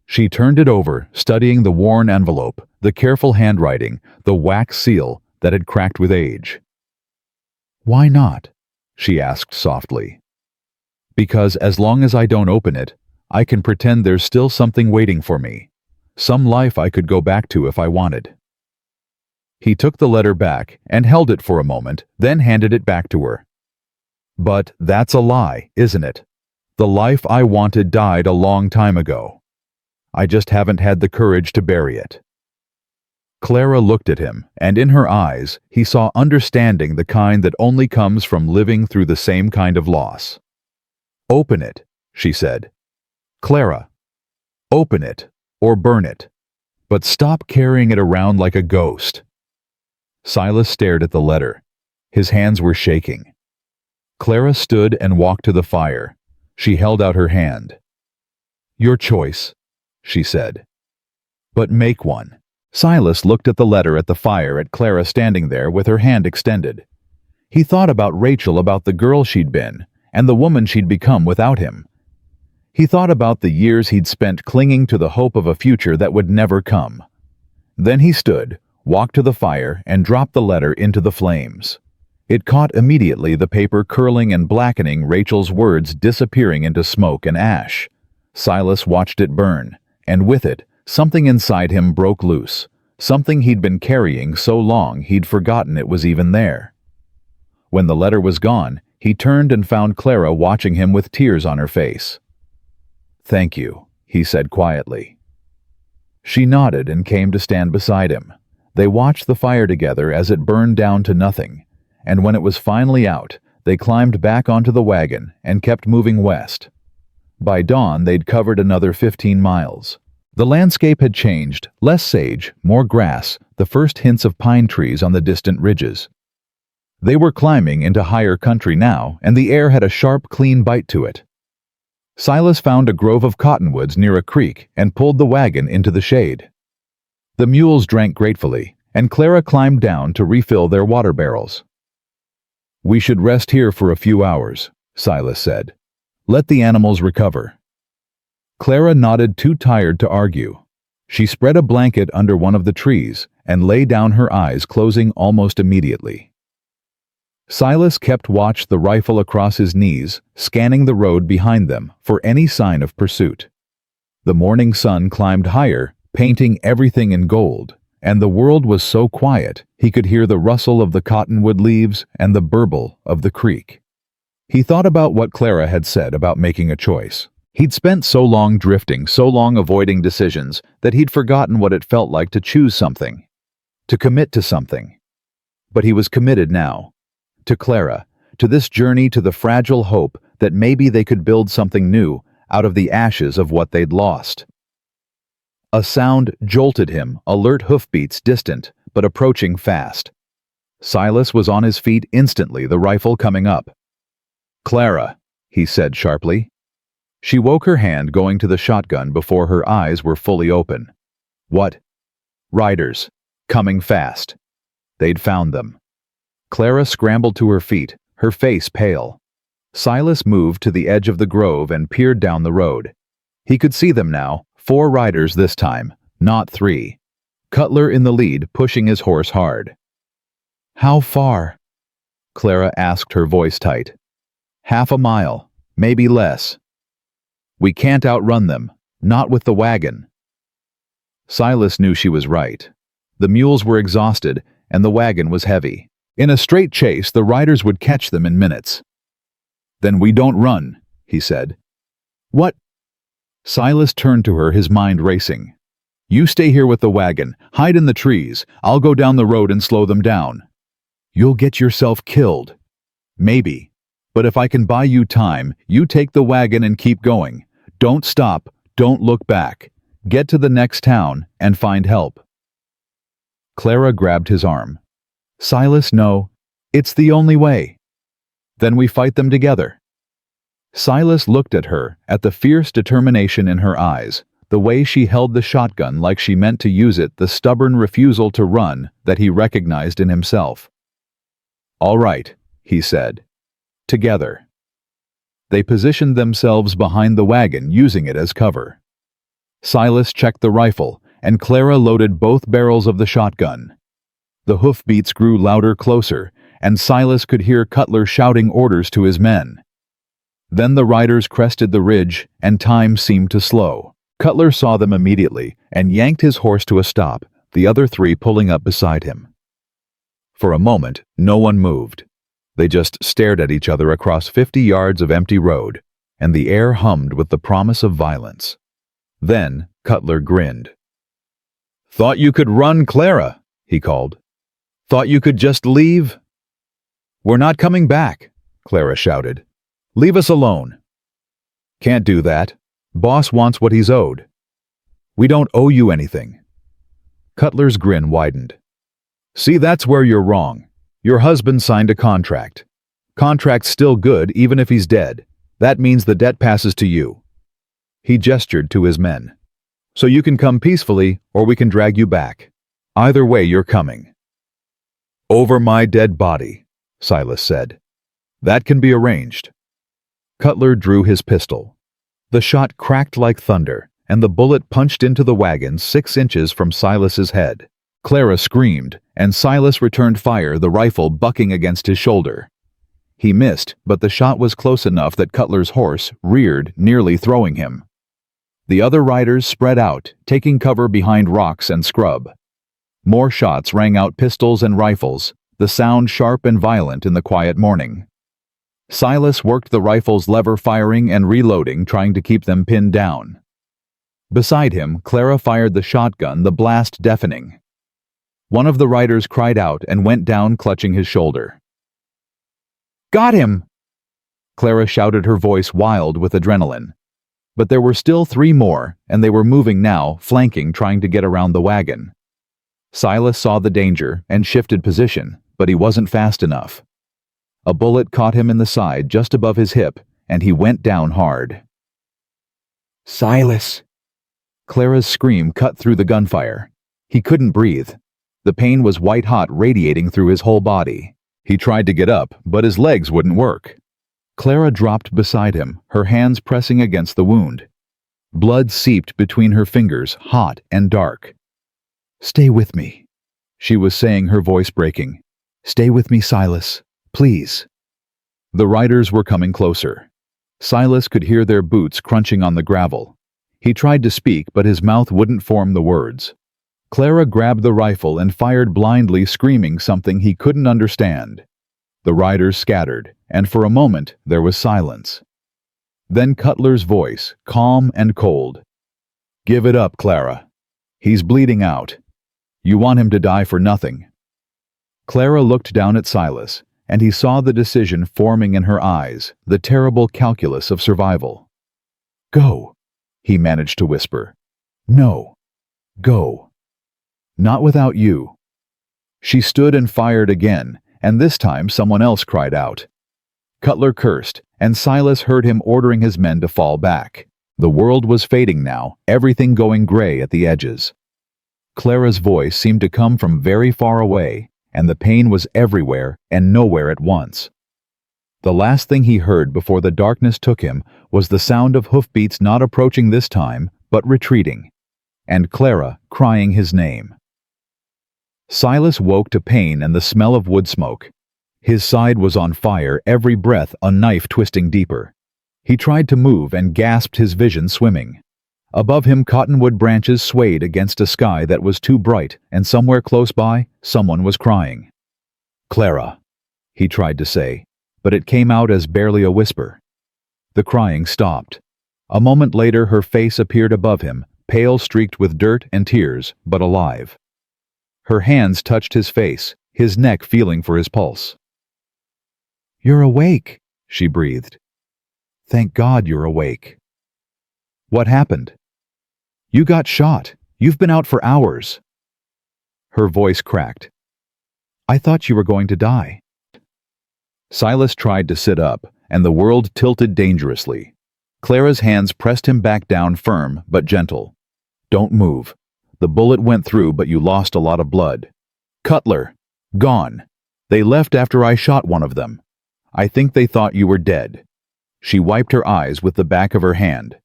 Speaker 1: She turned it over, studying the worn envelope, the careful handwriting, the wax seal that had cracked with age. "Why not?" she asked softly. "Because as long as I don't open it, I can pretend there's still something waiting for me. Some life I could go back to if I wanted." He took the letter back and held it for a moment, then handed it back to her. "But that's a lie, isn't it? The life I wanted died a long time ago. I just haven't had the courage to bury it." Clara looked at him, and in her eyes he saw understanding, the kind that only comes from living through the same kind of loss. "Open it," she said. "Clara, open it or burn it. But stop carrying it around like a ghost." Silas stared at the letter. His hands were shaking. Clara stood and walked to the fire. She held out her hand. "Your choice," she said. "But make one." Silas looked at the letter at the fire, at Clara standing there with her hand extended. He thought about Rachel, about the girl she'd been, and the woman she'd become without him. He thought about the years he'd spent clinging to the hope of a future that would never come. Then he stood, walked to the fire, and dropped the letter into the flames. It caught immediately, the paper curling and blackening, Rachel's words disappearing into smoke and ash. Silas watched it burn, and with it, something inside him broke loose, something he'd been carrying so long he'd forgotten it was even there. When the letter was gone, he turned and found Clara watching him with tears on her face. "Thank you," he said quietly. She nodded and came to stand beside him. They watched the fire together as it burned down to nothing, and when it was finally out, they climbed back onto the wagon and kept moving west. By dawn, they'd covered another 15 miles. The landscape had changed, less sage, more grass, the first hints of pine trees on the distant ridges. They were climbing into higher country now, and the air had a sharp, clean bite to it. Silas found a grove of cottonwoods near a creek and pulled the wagon into the shade. The mules drank gratefully, and Clara climbed down to refill their water barrels. "We should rest here for a few hours," Silas said. "Let the animals recover." Clara nodded, too tired to argue. She spread a blanket under one of the trees and lay down, her eyes closing almost immediately. Silas kept watch, the rifle across his knees, scanning the road behind them for any sign of pursuit. The morning sun climbed higher, painting everything in gold, and the world was so quiet he could hear the rustle of the cottonwood leaves and the burble of the creek. He thought about what Clara had said about making a choice. He'd spent so long drifting, so long avoiding decisions, that he'd forgotten what it felt like to choose something, to commit to something. But he was committed now. To Clara, to this journey, to the fragile hope that maybe they could build something new out of the ashes of what they'd lost. A sound jolted him, alert hoofbeats, distant, but approaching fast. Silas was on his feet instantly, the rifle coming up. "Clara," he said sharply. She woke, her hand going to the shotgun before her eyes were fully open. "What?" "Riders. Coming fast." They'd found them. Clara scrambled to her feet, her face pale. Silas moved to the edge of the grove and peered down the road. He could see them now, 4 riders this time, not 3. Cutler in the lead, pushing his horse hard. "How far?" Clara asked, her voice tight. "Half a mile, maybe less." "We can't outrun them, not with the wagon." Silas knew she was right. The mules were exhausted, and the wagon was heavy. In a straight chase, the riders would catch them in minutes. "Then we don't run," he said. "What?" Silas turned to her, his mind racing. "You stay here with the wagon, hide in the trees. I'll go down the road and slow them down." "You'll get yourself killed." "Maybe. But if I can buy you time, you take the wagon and keep going. Don't stop, don't look back. Get to the next town and find help." Clara grabbed his arm. "Silas, no. It's the only way." "Then we fight them together." Silas looked at her, at the fierce determination in her eyes, the way she held the shotgun like she meant to use it, the stubborn refusal to run that he recognized in himself. "All right," he said. "Together." They positioned themselves behind the wagon, using it as cover. Silas checked the rifle, and Clara loaded both barrels of the shotgun. The hoofbeats grew louder, closer, and Silas could hear Cutler shouting orders to his men. Then the riders crested the ridge, and time seemed to slow. Cutler saw them immediately and yanked his horse to a stop, the other 3 pulling up beside him. For a moment, no one moved. They just stared at each other across 50 yards of empty road, and the air hummed with the promise of violence. Then Cutler grinned. "Thought you could run, Clara," he called. "Thought you could just leave?" "We're not coming back," Clara shouted. "Leave us alone." "Can't do that. Boss wants what he's owed." "We don't owe you anything." Cutler's grin widened. "See, that's where you're wrong. Your husband signed a contract. Contract's still good even if he's dead. That means the debt passes to you." He gestured to his men. "So you can come peacefully, or we can drag you back. Either way, you're coming." "Over my dead body," Silas said. "That can be arranged." Cutler drew his pistol. The shot cracked like thunder, and the bullet punched into the wagon 6 inches from Silas's head. Clara screamed, and Silas returned fire, the rifle bucking against his shoulder. He missed, but the shot was close enough that Cutler's horse reared, nearly throwing him. The other riders spread out, taking cover behind rocks and scrub. More shots rang out, pistols and rifles, the sound sharp and violent in the quiet morning. Silas worked the rifle's lever, firing and reloading, trying to keep them pinned down. Beside him, Clara fired the shotgun, the blast deafening. One of the riders cried out and went down, clutching his shoulder. "Got him!" Clara shouted, her voice wild with adrenaline. But there were still 3 more, and they were moving now, flanking, trying to get around the wagon. Silas saw the danger and shifted position, but he wasn't fast enough. A bullet caught him in the side just above his hip, and he went down hard.
Speaker 3: Silas!
Speaker 1: Clara's scream cut through the gunfire. He couldn't breathe. The pain was white-hot, radiating through his whole body. He tried to get up, but his legs wouldn't work. Clara dropped beside him, her hands pressing against the wound. Blood seeped between her fingers, hot and dark. "Stay with me," she was saying, her voice breaking. "Stay with me, Silas. Please." The riders were coming closer. Silas could hear their boots crunching on the gravel. He tried to speak, but his mouth wouldn't form the words. Clara grabbed the rifle and fired blindly, screaming something he couldn't understand. The riders scattered, and for a moment there was silence. Then Cutler's voice, calm and cold. "Give it up, Clara. He's bleeding out. You want him to die for nothing." Clara looked down at Silas, and he saw the decision forming in her eyes, the terrible calculus of survival. "Go," he managed to whisper. "No. Go. Not without you." She stood and fired again, and this time someone else cried out. Cutler cursed, and Silas heard him ordering his men to fall back. The world was fading now, everything going gray at the edges. Clara's voice seemed to come from very far away, and the pain was everywhere and nowhere at once. The last thing he heard before the darkness took him was the sound of hoofbeats, not approaching this time, but retreating, and Clara crying his name. Silas woke to pain and the smell of wood smoke. His side was on fire, every breath a knife twisting deeper. He tried to move and gasped, his vision swimming. Above him, cottonwood branches swayed against a sky that was too bright, and somewhere close by, someone was crying. "Clara," he tried to say, but it came out as barely a whisper. The crying stopped. A moment later, her face appeared above him, pale, streaked with dirt and tears, but alive. Her hands touched his face, his neck, feeling for his pulse. "You're awake," she breathed. "Thank God you're awake." "What happened?" "You got shot. You've been out for hours." Her voice cracked. "I thought you were going to die." Silas tried to sit up, and the world tilted dangerously. Clara's hands pressed him back down, firm but gentle. "Don't move. The bullet went through, but you lost a lot of blood. Cutler, gone. They left after I shot one of them. I think they thought you were dead." She wiped her eyes with the back of her hand.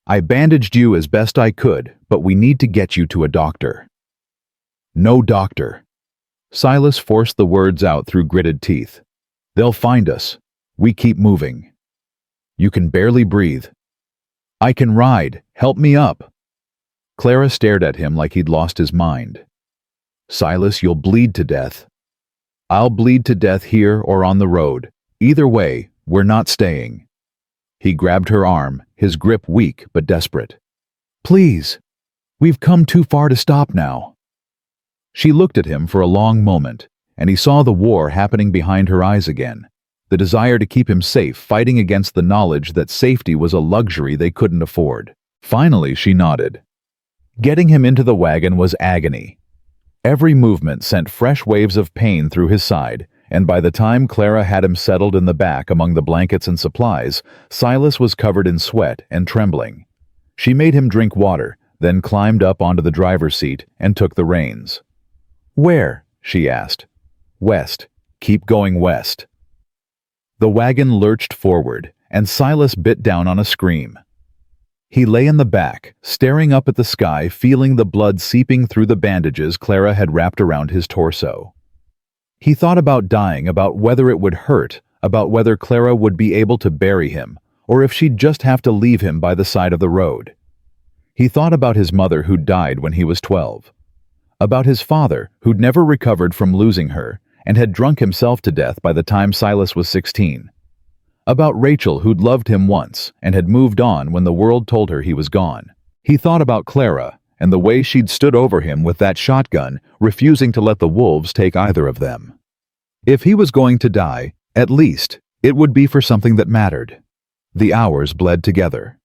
Speaker 1: "I bandaged you as best I could, but we need to get you to a doctor." "No doctor." Silas forced the words out through gritted teeth. "They'll find us. We keep moving." "You can barely breathe." "I can ride. Help me up." Clara stared at him like he'd lost his mind. "Silas, you'll bleed to death." "I'll bleed to death here or on the road. Either way, we're not staying." He grabbed her arm, his grip weak but desperate. "Please. We've come too far to stop now." She looked at him for a long moment, and he saw the war happening behind her eyes again, the desire to keep him safe, fighting against the knowledge that safety was a luxury they couldn't afford. Finally, she nodded. Getting him into the wagon was agony. Every movement sent fresh waves of pain through his side, and by the time Clara had him settled in the back among the blankets and supplies, Silas was covered in sweat and trembling. She made him drink water, then climbed up onto the driver's seat and took the reins. "Where?" she asked. "West. Keep going west." The wagon lurched forward, and Silas bit down on a scream. He lay in the back, staring up at the sky, feeling the blood seeping through the bandages Clara had wrapped around his torso. He thought about dying, about whether it would hurt, about whether Clara would be able to bury him, or if she'd just have to leave him by the side of the road. He thought about his mother who'd died when he was 12. About his father, who'd never recovered from losing her, and had drunk himself to death by the time Silas was 16. About Rachel, who'd loved him once and had moved on when the world told her he was gone. He thought about Clara and the way she'd stood over him with that shotgun, refusing to let the wolves take either of them. If he was going to die, at least, it would be for something that mattered. The hours bled together.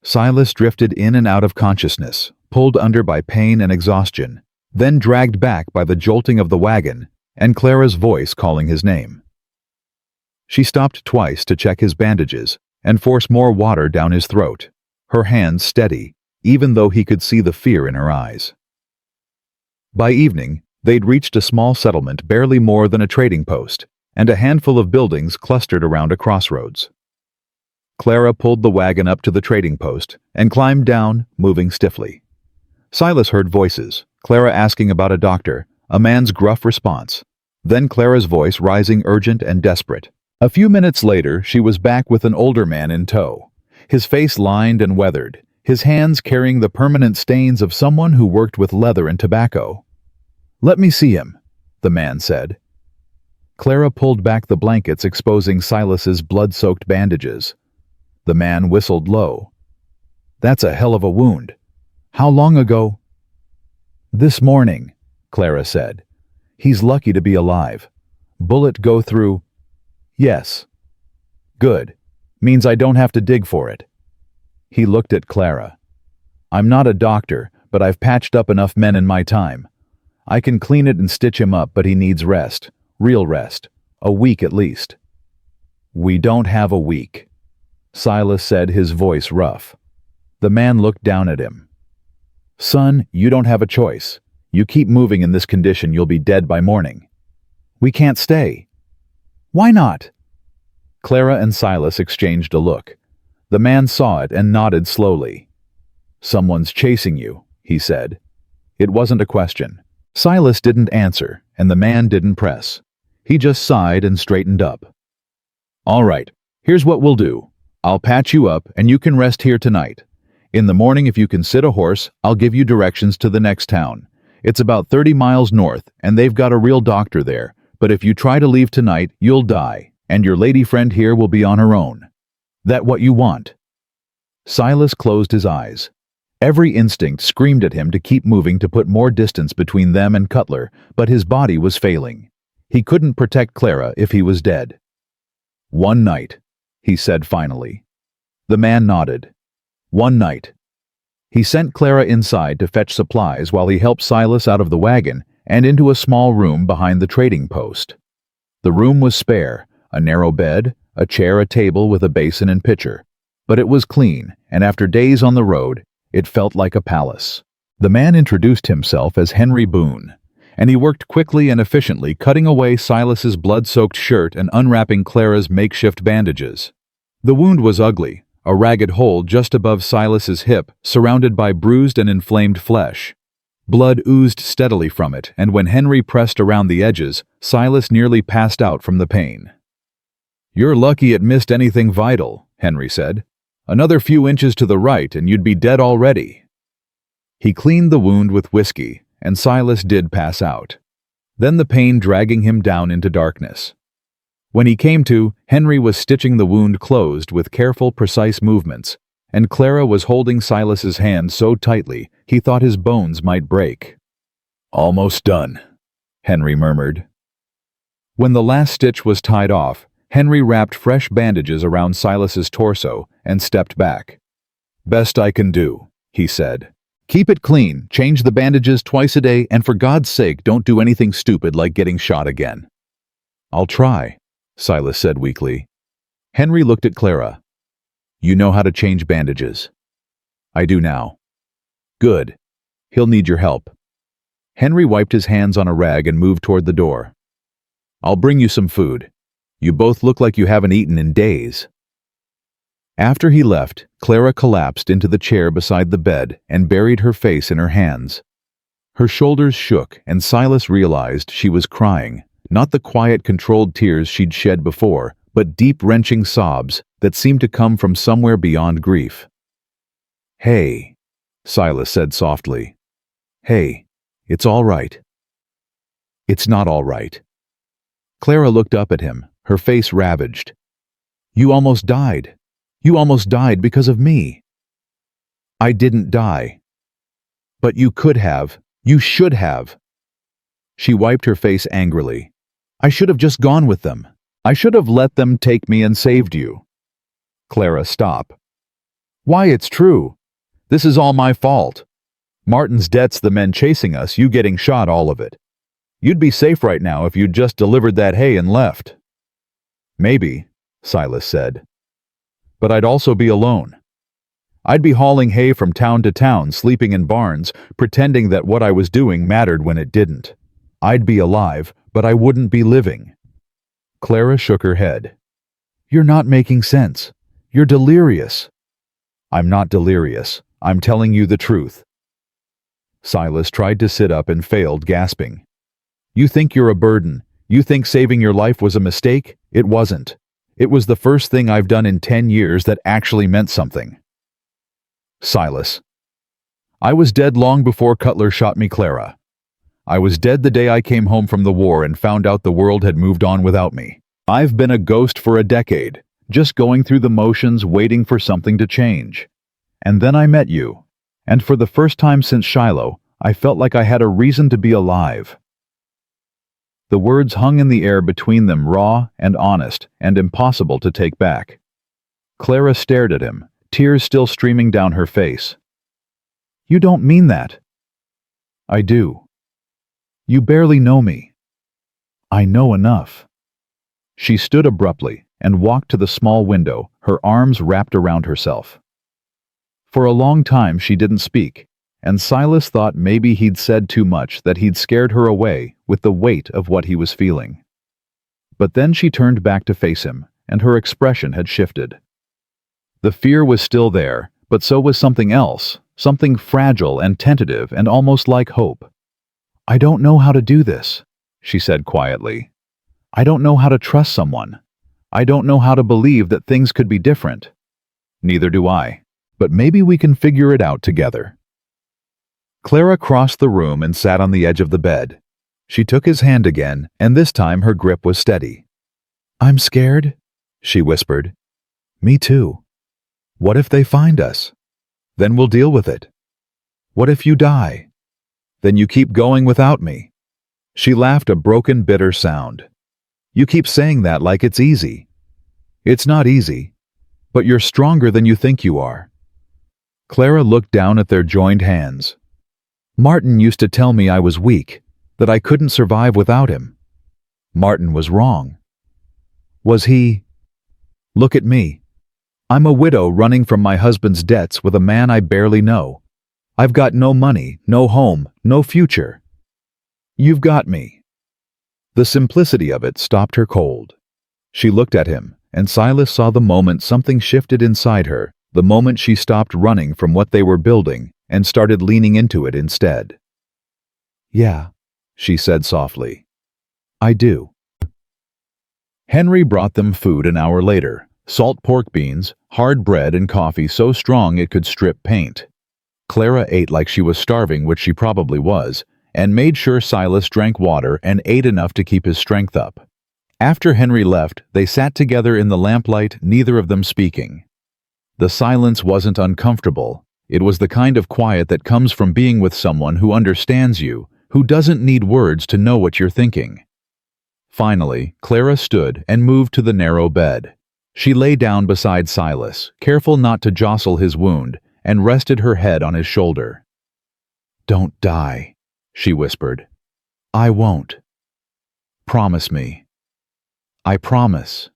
Speaker 1: Silas drifted in and out of consciousness, pulled under by pain and exhaustion, then dragged back by the jolting of the wagon and Clara's voice calling his name. She stopped twice to check his bandages and force more water down his throat, her hands steady, even though he could see the fear in her eyes. By evening, they'd reached a small settlement barely more than a trading post, and a handful of buildings clustered around a crossroads. Clara pulled the wagon up to the trading post and climbed down, moving stiffly. Silas heard voices, Clara asking about a doctor, a man's gruff response, then Clara's voice rising urgent and desperate. A few minutes later, she was back with an older man in tow, his face lined and weathered, his hands carrying the permanent stains of someone who worked with leather and tobacco. "Let me see him," the man said. Clara pulled back the blankets exposing Silas's blood-soaked bandages. The man whistled low. "That's a hell of a wound. How long ago?" "This morning," Clara said. "He's lucky to be alive. Bullet go through—" "Yes." "Good. Means I don't have to dig for it." He looked at Clara. "I'm not a doctor, but I've patched up enough men in my time. I can clean it and stitch him up, but he needs rest. Real rest. A week at least." "We don't have a week," Silas said, his voice rough. The man looked down at him. "Son, you don't have a choice. You keep moving in this condition, you'll be dead by morning." "We can't stay." "Why not?" Clara and Silas exchanged a look. The man saw it and nodded slowly. "Someone's chasing you," he said. It wasn't a question. Silas didn't answer, and the man didn't press. He just sighed and straightened up. "All right, here's what we'll do. I'll patch you up, and you can rest here tonight. In the morning, if you can sit a horse, I'll give you directions to the next town. It's about 30 miles north, and they've got a real doctor there, but if you try to leave tonight, you'll die, and your lady friend here will be on her own. That what you want?" Silas closed his eyes. Every instinct screamed at him to keep moving to put more distance between them and Cutler, but his body was failing. He couldn't protect Clara if he was dead. "One night," he said finally. The man nodded. "One night." He sent Clara inside to fetch supplies while he helped Silas out of the wagon and into a small room behind the trading post. The room was spare, a narrow bed, a chair, a table with a basin and pitcher. But it was clean, and after days on the road, it felt like a palace. The man introduced himself as Henry Boone, and he worked quickly and efficiently, cutting away Silas's blood-soaked shirt and unwrapping Clara's makeshift bandages. The wound was ugly, a ragged hole just above Silas's hip, surrounded by bruised and inflamed flesh. Blood oozed steadily from it, and when Henry pressed around the edges, Silas nearly passed out from the pain. "You're lucky it missed anything vital," Henry said. "Another few inches to the right and you'd be dead already." He cleaned the wound with whiskey, and Silas did pass out. Then the pain dragging him down into darkness. When he came to, Henry was stitching the wound closed with careful, precise movements, and Clara was holding Silas's hand so tightly he thought his bones might break. "Almost done," Henry murmured. When the last stitch was tied off, Henry wrapped fresh bandages around Silas's torso and stepped back. "Best I can do," he said. "Keep it clean, change the bandages twice a day, and for God's sake don't do anything stupid like getting shot again." "I'll try," Silas said weakly. Henry looked at Clara. "You know how to change bandages?" "I do now." "Good. He'll need your help." Henry wiped his hands on a rag and moved toward the door. "I'll bring you some food. You both look like you haven't eaten in days." After he left, Clara collapsed into the chair beside the bed and buried her face in her hands. Her shoulders shook, and Silas realized she was crying, not the quiet, controlled tears she'd shed before, but deep, wrenching sobs that seemed to come from somewhere beyond grief. "Hey," Silas said softly. "Hey, it's all right." "It's not all right." Clara looked up at him, her face ravaged. "You almost died. You almost died because of me." "I didn't die." "But you could have. You should have." She wiped her face angrily. "I should have just gone with them. I should have let them take me and saved you." "Clara, stop." Why, it's true. This is all my fault. Martin's debts, the men chasing us, you getting shot, all of it. You'd be safe right now if you'd just delivered that hay and left. Maybe, Silas said. But I'd also be alone. I'd be hauling hay from town to town, sleeping in barns, pretending that what I was doing mattered when it didn't. I'd be alive, but I wouldn't be living. Clara shook her head. You're not making sense. You're delirious. I'm not delirious. I'm telling you the truth. Silas tried to sit up and failed, gasping. You think you're a burden. You think saving your life was a mistake? It wasn't. It was the first thing I've done in 10 years that actually meant something. Silas. I was dead long before Cutler shot me, Clara. I was dead the day I came home from the war and found out the world had moved on without me. I've been a ghost for a decade, just going through the motions, waiting for something to change. And then I met you, and for the first time since Shiloh, I felt like I had a reason to be alive. The words hung in the air between them, raw and honest and impossible to take back. Clara stared at him, tears still streaming down her face. You don't mean that. I do. You barely know me. I know enough. She stood abruptly and walked to the small window, her arms wrapped around herself. For a long time she didn't speak, and Silas thought maybe he'd said too much, that he'd scared her away with the weight of what he was feeling. But then she turned back to face him, and her expression had shifted. The fear was still there, but so was something else, something fragile and tentative and almost like hope. I don't know how to do this, she said quietly. I don't know how to trust someone. I don't know how to believe that things could be different. Neither do I, but maybe we can figure it out together. Clara crossed the room and sat on the edge of the bed. She took his hand again, and this time her grip was steady. I'm scared, she whispered. Me too. What if they find us? Then we'll deal with it. What if you die? Then you keep going without me. She laughed, a broken, bitter sound. You keep saying that like it's easy. It's not easy, but you're stronger than you think you are. Clara looked down at their joined hands. Martin used to tell me I was weak, that I couldn't survive without him. Martin was wrong. Was he? Look at me. I'm a widow running from my husband's debts with a man I barely know. I've got no money, no home, no future. You've got me. The simplicity of it stopped her cold. She looked at him, and Silas saw the moment something shifted inside her, the moment she stopped running from what they were building and started leaning into it instead. Yeah, she said softly. I do. Henry brought them food an hour later, salt pork beans, hard bread, and coffee so strong it could strip paint. Clara ate like she was starving, which she probably was, and made sure Silas drank water and ate enough to keep his strength up. After Henry left, they sat together in the lamplight, neither of them speaking. The silence wasn't uncomfortable. It was the kind of quiet that comes from being with someone who understands you, who doesn't need words to know what you're thinking. Finally, Clara stood and moved to the narrow bed. She lay down beside Silas, careful not to jostle his wound, and rested her head on his shoulder. Don't die, she whispered. I won't. Promise me. I promise.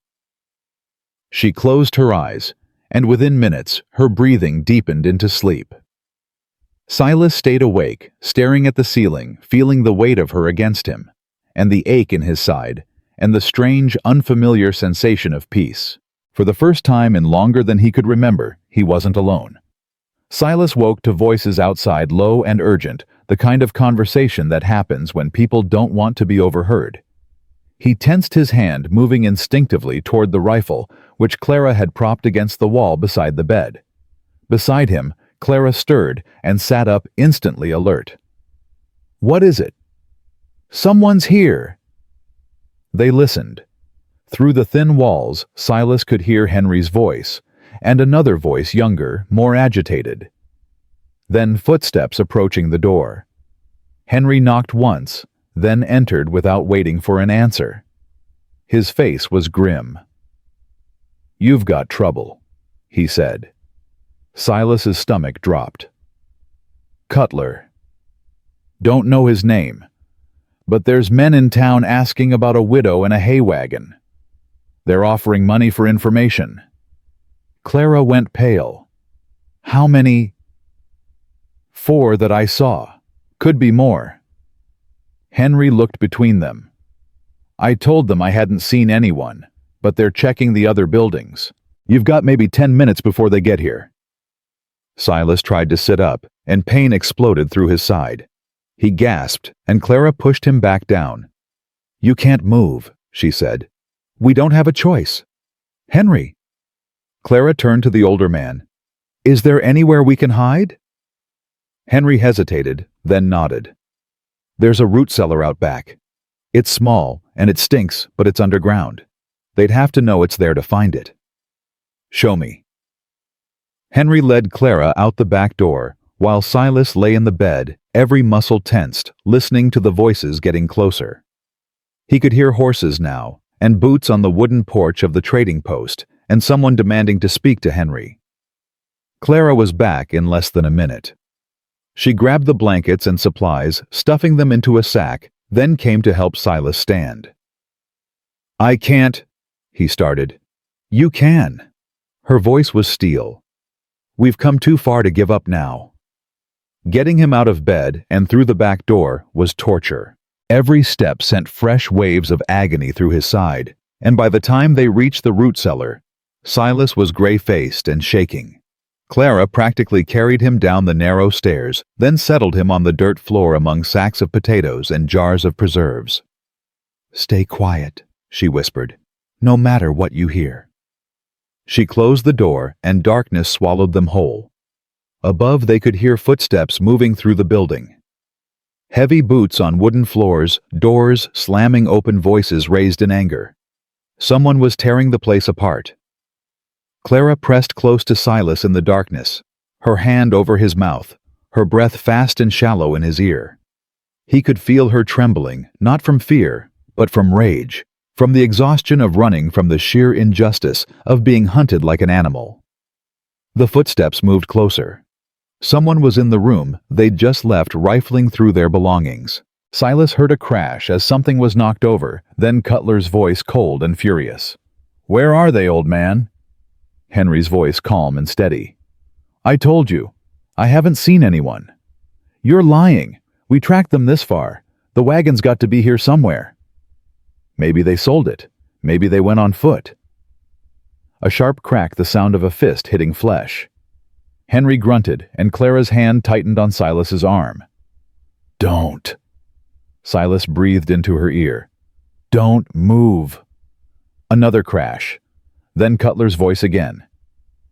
Speaker 1: She closed her eyes, and within minutes, her breathing deepened into sleep. Silas stayed awake, staring at the ceiling, feeling the weight of her against him, and the ache in his side, and the strange, unfamiliar sensation of peace. For the first time in longer than he could remember, he wasn't alone. Silas woke to voices outside, low and urgent, the kind of conversation that happens when people don't want to be overheard. He tensed his hand, moving instinctively toward the rifle, which Clara had propped against the wall beside the bed. Beside him, Clara stirred and sat up, instantly alert. What is it? Someone's here. They listened. Through the thin walls, Silas could hear Henry's voice, and another voice, younger, more agitated. Then footsteps approaching the door. Henry knocked once, then entered without waiting for an answer. His face was grim. You've got trouble, he said. Silas's stomach dropped. Cutler. Don't know his name, but there's men in town asking about a widow and a hay wagon. They're offering money for information. Clara went pale. How many? 4 that I saw. Could be more. Henry looked between them. I told them I hadn't seen anyone, but they're checking the other buildings. You've got maybe 10 minutes before they get here. Silas tried to sit up, and pain exploded through his side. He gasped, and Clara pushed him back down. You can't move, she said. We don't have a choice. Henry. Clara turned to the older man. Is there anywhere we can hide? Henry hesitated, then nodded. There's a root cellar out back. It's small, and it stinks, but it's underground. They'd have to know it's there to find it. Show me. Henry led Clara out the back door, while Silas lay in the bed, every muscle tensed, listening to the voices getting closer. He could hear horses now, and boots on the wooden porch of the trading post, and someone demanding to speak to Henry. Clara was back in less than a minute. She grabbed the blankets and supplies, stuffing them into a sack, then came to help Silas stand. I can't, he started. You can. Her voice was steel. We've come too far to give up now. Getting him out of bed and through the back door was torture. Every step sent fresh waves of agony through his side, and by the time they reached the root cellar, Silas was gray-faced and shaking. Clara practically carried him down the narrow stairs, then settled him on the dirt floor among sacks of potatoes and jars of preserves. Stay quiet, she whispered, no matter what you hear. She closed the door, and darkness swallowed them whole. Above they could hear footsteps moving through the building. Heavy boots on wooden floors, doors slamming open, voices raised in anger. Someone was tearing the place apart. Clara pressed close to Silas in the darkness, her hand over his mouth, her breath fast and shallow in his ear. He could feel her trembling, not from fear, but from rage, from the exhaustion of running from the sheer injustice of being hunted like an animal. The footsteps moved closer. Someone was in the room they'd just left, rifling through their belongings. Silas heard a crash as something was knocked over, then Cutler's voice cold and furious. Where are they, old man? Henry's voice calm and steady. I told you. I haven't seen anyone. You're lying. We tracked them this far. The wagon's got to be here somewhere. Maybe they sold it. Maybe they went on foot. A sharp crack, the sound of a fist hitting flesh. Henry grunted, and Clara's hand tightened on Silas's arm. Don't. Silas breathed into her ear. Don't move. Another crash. Then Cutler's voice again.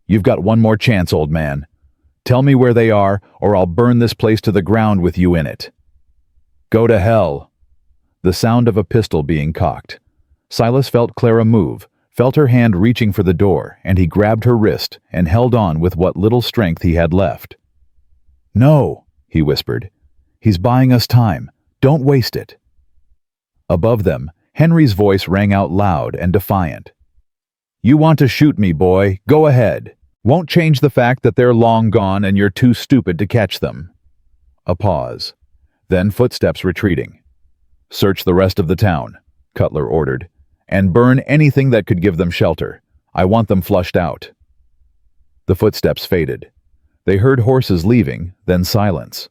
Speaker 1: You've got one more chance, old man. Tell me where they are, or I'll burn this place to the ground with you in it. Go to hell. The sound of a pistol being cocked. Silas felt Clara move, felt her hand reaching for the door, and he grabbed her wrist and held on with what little strength he had left. No, he whispered. He's buying us time. Don't waste it. Above them, Henry's voice rang out loud and defiant. You want to shoot me, boy? Go ahead. Won't change the fact that they're long gone and you're too stupid to catch them. A pause. Then footsteps retreating. Search the rest of the town, Cutler ordered, and burn anything that could give them shelter. I want them flushed out. The footsteps faded. They heard horses leaving, then silence.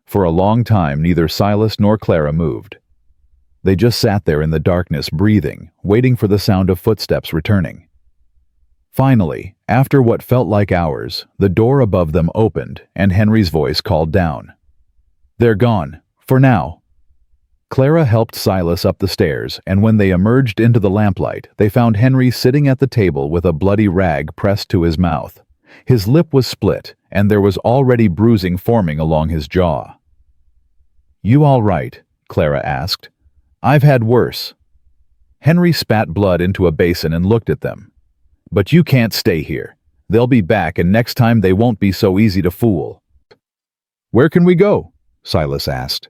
Speaker 1: For a long time, neither Silas nor Clara moved. They just sat there in the darkness, breathing, waiting for the sound of footsteps returning. Finally, after what felt like hours, the door above them opened, and Henry's voice called down. They're gone, for now. Clara helped Silas up the stairs, and when they emerged into the lamplight, they found Henry sitting at the table with a bloody rag pressed to his mouth. His lip was split, and there was already bruising forming along his jaw. You all right? Clara asked. I've had worse. Henry spat blood into a basin and looked at them. But you can't stay here. They'll be back, and next time they won't be so easy to fool. Where can we go? Silas asked.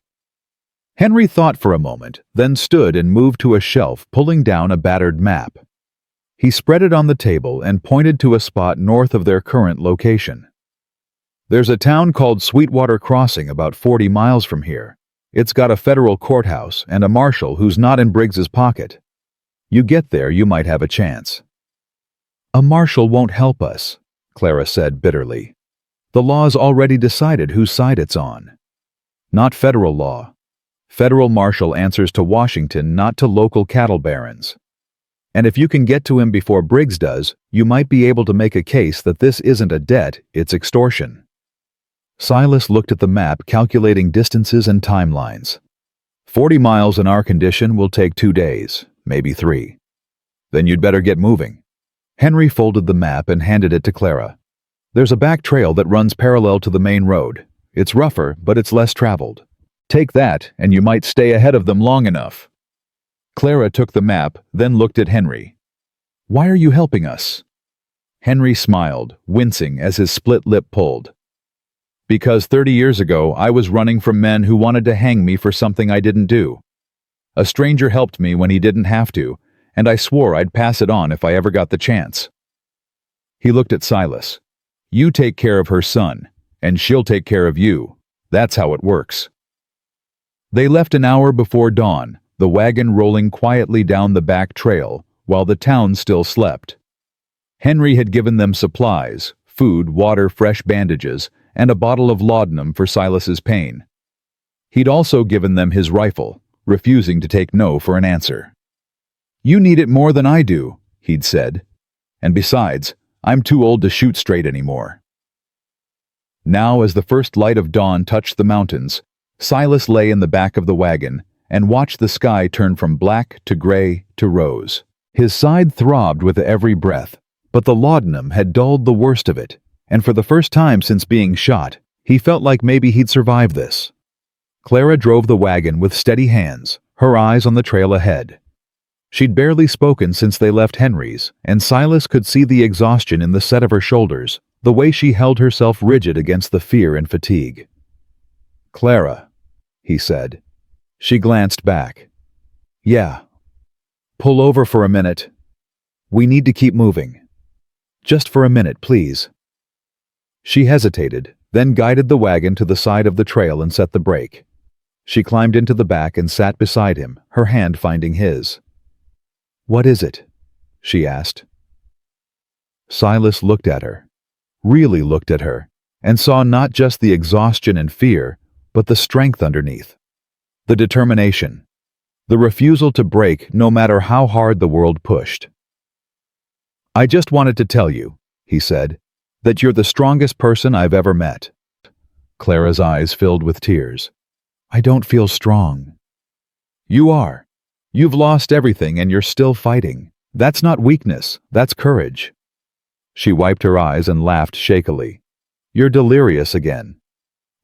Speaker 1: Henry thought for a moment, then stood and moved to a shelf, pulling down a battered map. He spread it on the table and pointed to a spot north of their current location. There's a town called Sweetwater Crossing about 40 miles from here. It's got a federal courthouse and a marshal who's not in Briggs's pocket. You get there, you might have a chance." "A marshal won't help us," Clara said bitterly. "The law's already decided whose side it's on." "Not federal law. Federal marshal answers to Washington, not to local cattle barons. And if you can get to him before Briggs does, you might be able to make a case that this isn't a debt, it's extortion." Silas looked at the map, calculating distances and timelines. 40 miles in our condition will take 2 days, maybe 3. "Then you'd better get moving." Henry folded the map and handed it to Clara. "There's a back trail that runs parallel to the main road. It's rougher, but it's less traveled. Take that, and you might stay ahead of them long enough." Clara took the map, then looked at Henry. "Why are you helping us?" Henry smiled, wincing as his split lip pulled. "Because 30 years ago I was running from men who wanted to hang me for something I didn't do. A stranger helped me when he didn't have to, and I swore I'd pass it on if I ever got the chance." He looked at Silas. "You take care of her son, and she'll take care of you. That's how it works." They left an hour before dawn, the wagon rolling quietly down the back trail, while the town still slept. Henry had given them supplies, food, water, fresh bandages, and a bottle of laudanum for Silas's pain. He'd also given them his rifle, refusing to take no for an answer. "You need it more than I do," he'd said. "And besides, I'm too old to shoot straight anymore." Now, as the first light of dawn touched the mountains, Silas lay in the back of the wagon and watched the sky turn from black to gray to rose. His side throbbed with every breath, but the laudanum had dulled the worst of it, and for the first time since being shot, he felt like maybe he'd survive this. Clara drove the wagon with steady hands, her eyes on the trail ahead. She'd barely spoken since they left Henry's, and Silas could see the exhaustion in the set of her shoulders, the way she held herself rigid against the fear and fatigue. "Clara," he said. She glanced back. "Yeah. Pull over for a minute. We need to keep moving. Just for a minute, please." She hesitated, then guided the wagon to the side of the trail and set the brake. She climbed into the back and sat beside him, her hand finding his. "What is it?" she asked. Silas looked at her, really looked at her, and saw not just the exhaustion and fear, but the strength underneath. The determination. The refusal to break no matter how hard the world pushed. "I just wanted to tell you," he said, "that you're the strongest person I've ever met." Clara's eyes filled with tears. "I don't feel strong." "You are. You've lost everything and you're still fighting. That's not weakness, that's courage." She wiped her eyes and laughed shakily. "You're delirious again."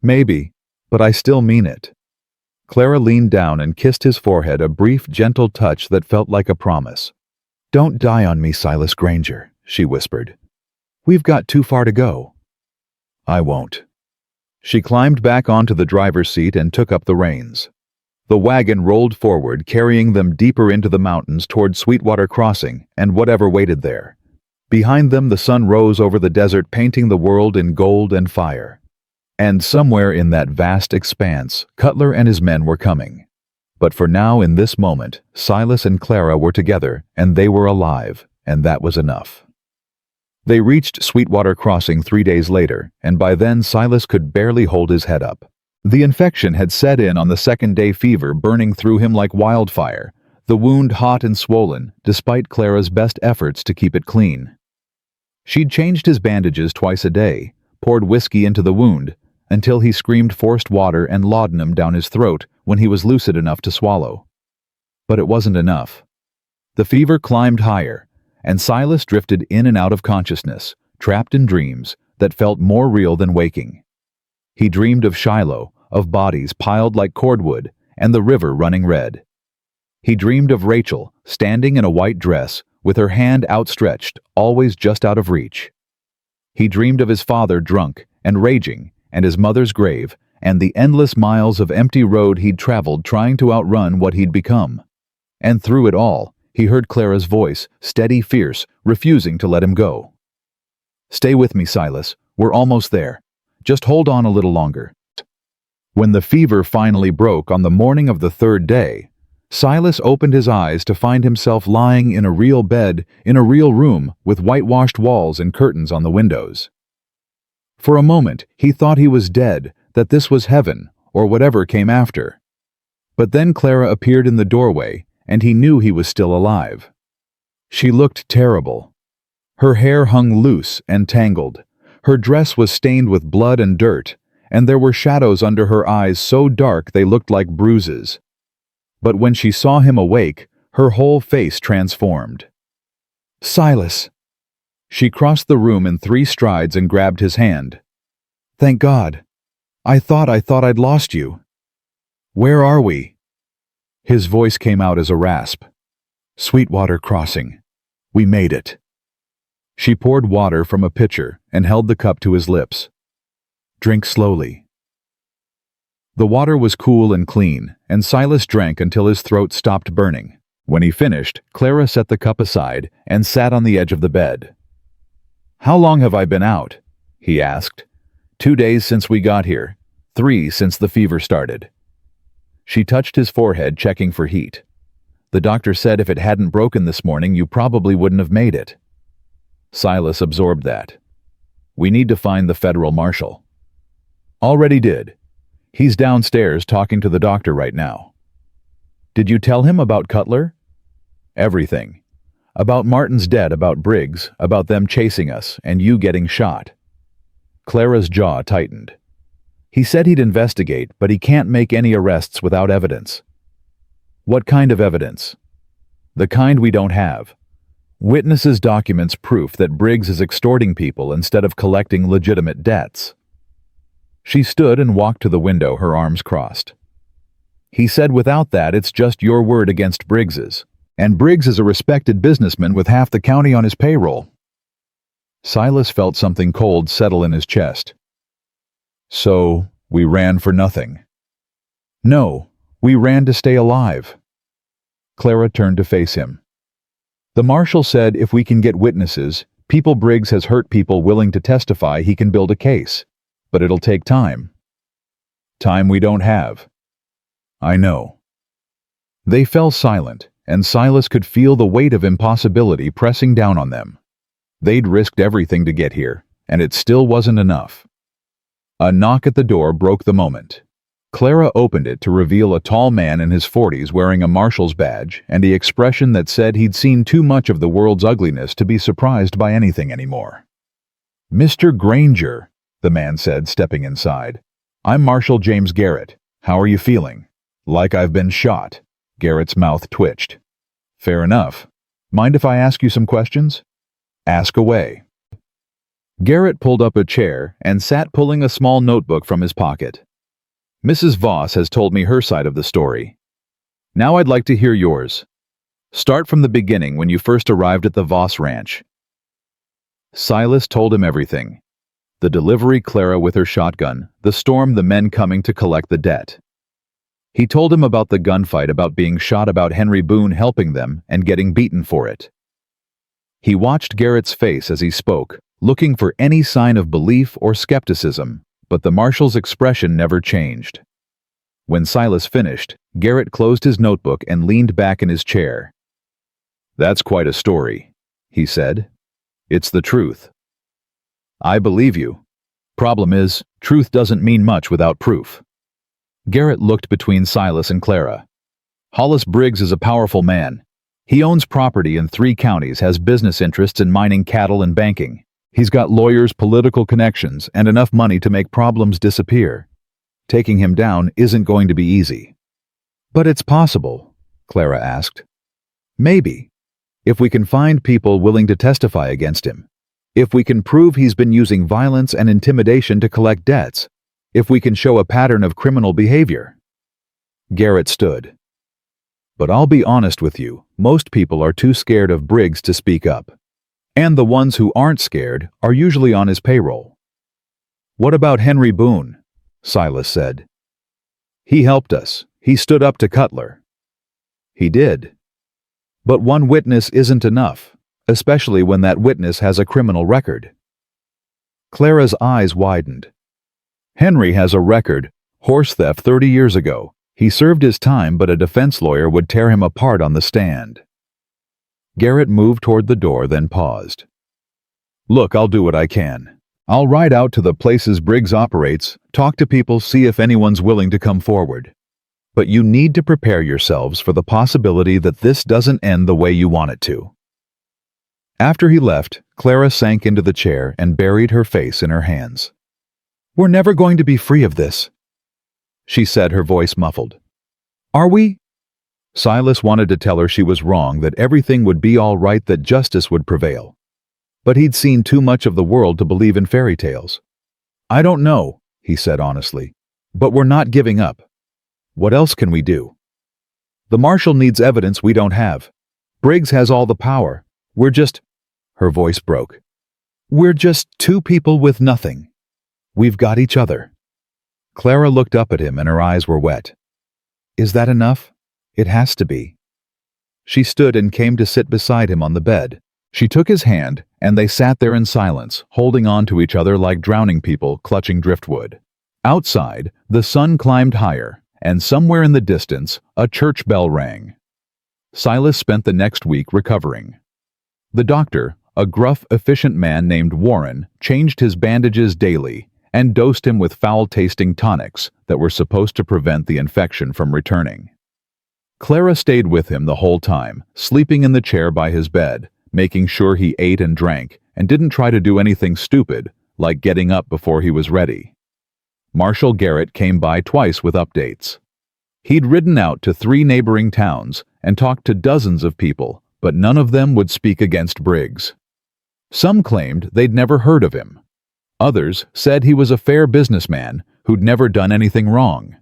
Speaker 1: "Maybe, but I still mean it." Clara leaned down and kissed his forehead, a brief, gentle touch that felt like a promise. "Don't die on me, Silas Granger," she whispered. "We've got too far to go." "I won't." She climbed back onto the driver's seat and took up the reins. The wagon rolled forward, carrying them deeper into the mountains toward Sweetwater Crossing and whatever waited there. Behind them, the sun rose over the desert, painting the world in gold and fire. And somewhere in that vast expanse, Cutler and his men were coming. But for now, in this moment, Silas and Clara were together, and they were alive, and that was enough. They reached Sweetwater Crossing 3 days later, and by then Silas could barely hold his head up. The infection had set in on the second day, fever burning through him like wildfire, the wound hot and swollen, despite Clara's best efforts to keep it clean. She'd changed his bandages twice a day, poured whiskey into the wound, until he screamed forced water and laudanum down his throat when he was lucid enough to swallow. But it wasn't enough. The fever climbed higher, and Silas drifted in and out of consciousness, trapped in dreams that felt more real than waking. He dreamed of Shiloh, of bodies piled like cordwood, and the river running red. He dreamed of Rachel, standing in a white dress, with her hand outstretched, always just out of reach. He dreamed of his father drunk and raging, and his mother's grave, and the endless miles of empty road he'd traveled trying to outrun what he'd become. And through it all, he heard Clara's voice, steady, fierce, refusing to let him go. "Stay with me, Silas. We're almost there. Just hold on a little longer." When the fever finally broke on the morning of the third day, Silas opened his eyes to find himself lying in a real bed in a real room with whitewashed walls and curtains on the windows. For a moment, he thought he was dead, that this was heaven, or whatever came after. But then Clara appeared in the doorway, and he knew he was still alive. She looked terrible. Her hair hung loose and tangled. Her dress was stained with blood and dirt, and there were shadows under her eyes so dark they looked like bruises. But when she saw him awake, her whole face transformed. "Silas!" She crossed the room in 3 strides and grabbed his hand. "Thank God. I thought I'd lost you. Where are we?" His voice came out as a rasp. "Sweetwater Crossing. We made it." She poured water from a pitcher and held the cup to his lips. "Drink slowly." The water was cool and clean, and Silas drank until his throat stopped burning. When he finished, Clara set the cup aside and sat on the edge of the bed. "How long have I been out?" he asked. 2 days since we got here. 3 since the fever started." She touched his forehead, checking for heat. "The doctor said if it hadn't broken this morning, you probably wouldn't have made it." Silas absorbed that. "We need to find the federal marshal." "Already did. He's downstairs talking to the doctor right now." "Did you tell him about Cutler?" "Everything. About Martin's debt, about Briggs, about them chasing us, and you getting shot." Clara's jaw tightened. "He said he'd investigate, but he can't make any arrests without evidence." "What kind of evidence?" "The kind we don't have. Witnesses' documents, proof that Briggs is extorting people instead of collecting legitimate debts." She stood and walked to the window, her arms crossed. "He said without that, it's just your word against Briggs's. And Briggs is a respected businessman with half the county on his payroll." Silas felt something cold settle in his chest. "So, we ran for nothing?" "No, we ran to stay alive." Clara turned to face him. "The marshal said if we can get witnesses, people Briggs has hurt people willing to testify, he can build a case. But it'll take time." "Time we don't have." "I know." They fell silent, and Silas could feel the weight of impossibility pressing down on them. They'd risked everything to get here, and it still wasn't enough. A knock at the door broke the moment. Clara opened it to reveal a tall man in his 40s wearing a marshal's badge and the expression that said he'd seen too much of the world's ugliness to be surprised by anything anymore. "Mr. Granger," the man said, stepping inside. "I'm Marshal James Garrett. How are you feeling?" "Like I've been shot." Garrett's mouth twitched. "Fair enough. Mind if I ask you some questions?" "Ask away." Garrett pulled up a chair and sat, pulling a small notebook from his pocket. "Mrs. Voss has told me her side of the story. Now I'd like to hear yours. Start from the beginning, when you first arrived at the Voss ranch." Silas told him everything. The delivery, Clara with her shotgun, the storm, the men coming to collect the debt. He told him about the gunfight, about being shot, about Henry Boone helping them and getting beaten for it. He watched Garrett's face as he spoke, looking for any sign of belief or skepticism, but the marshal's expression never changed. When Silas finished, Garrett closed his notebook and leaned back in his chair. "That's quite a story," he said. "It's the truth." "I believe you. Problem is, truth doesn't mean much without proof." Garrett looked between Silas and Clara. "Hollis Briggs is a powerful man. He owns property in 3 counties, has business interests in mining, cattle, and banking. He's got lawyers, political connections, and enough money to make problems disappear. Taking him down isn't going to be easy." "But it's possible," Clara asked. "Maybe. If we can find people willing to testify against him. If we can prove he's been using violence and intimidation to collect debts. If we can show a pattern of criminal behavior." Garrett stood. "But I'll be honest with you, most people are too scared of Briggs to speak up. And the ones who aren't scared are usually on his payroll." "What about Henry Boone?" Silas said. "He helped us. He stood up to Cutler." "He did. But one witness isn't enough, especially when that witness has a criminal record." Clara's eyes widened. Henry has a record, horse theft 30 years ago. He served his time, but a defense lawyer would tear him apart on the stand. Garrett moved toward the door, then paused. Look, I'll do what I can. I'll ride out to the places Briggs operates, talk to people, see if anyone's willing to come forward. But you need to prepare yourselves for the possibility that this doesn't end the way you want it to. After he left, Clara sank into the chair and buried her face in her hands. We're never going to be free of this, she said, her voice muffled. Are we? Silas wanted to tell her she was wrong, that everything would be all right, that justice would prevail. But he'd seen too much of the world to believe in fairy tales. I don't know, he said honestly, but we're not giving up. What else can we do? The marshal needs evidence we don't have. Briggs has all the power. We're just... Her voice broke. We're just two people with nothing. We've got each other. Clara looked up at him and her eyes were wet. Is that enough? It has to be. She stood and came to sit beside him on the bed. She took his hand, and they sat there in silence, holding on to each other like drowning people clutching driftwood. Outside, the sun climbed higher, and somewhere in the distance, a church bell rang. Silas spent the next week recovering. The doctor, a gruff, efficient man named Warren, changed his bandages daily and dosed him with foul-tasting tonics that were supposed to prevent the infection from returning. Clara stayed with him the whole time, sleeping in the chair by his bed, making sure he ate and drank, and didn't try to do anything stupid, like getting up before he was ready. Marshal Garrett came by twice with updates. He'd ridden out to 3 neighboring towns and talked to dozens of people, but none of them would speak against Briggs. Some claimed they'd never heard of him. Others said he was a fair businessman who'd never done anything wrong.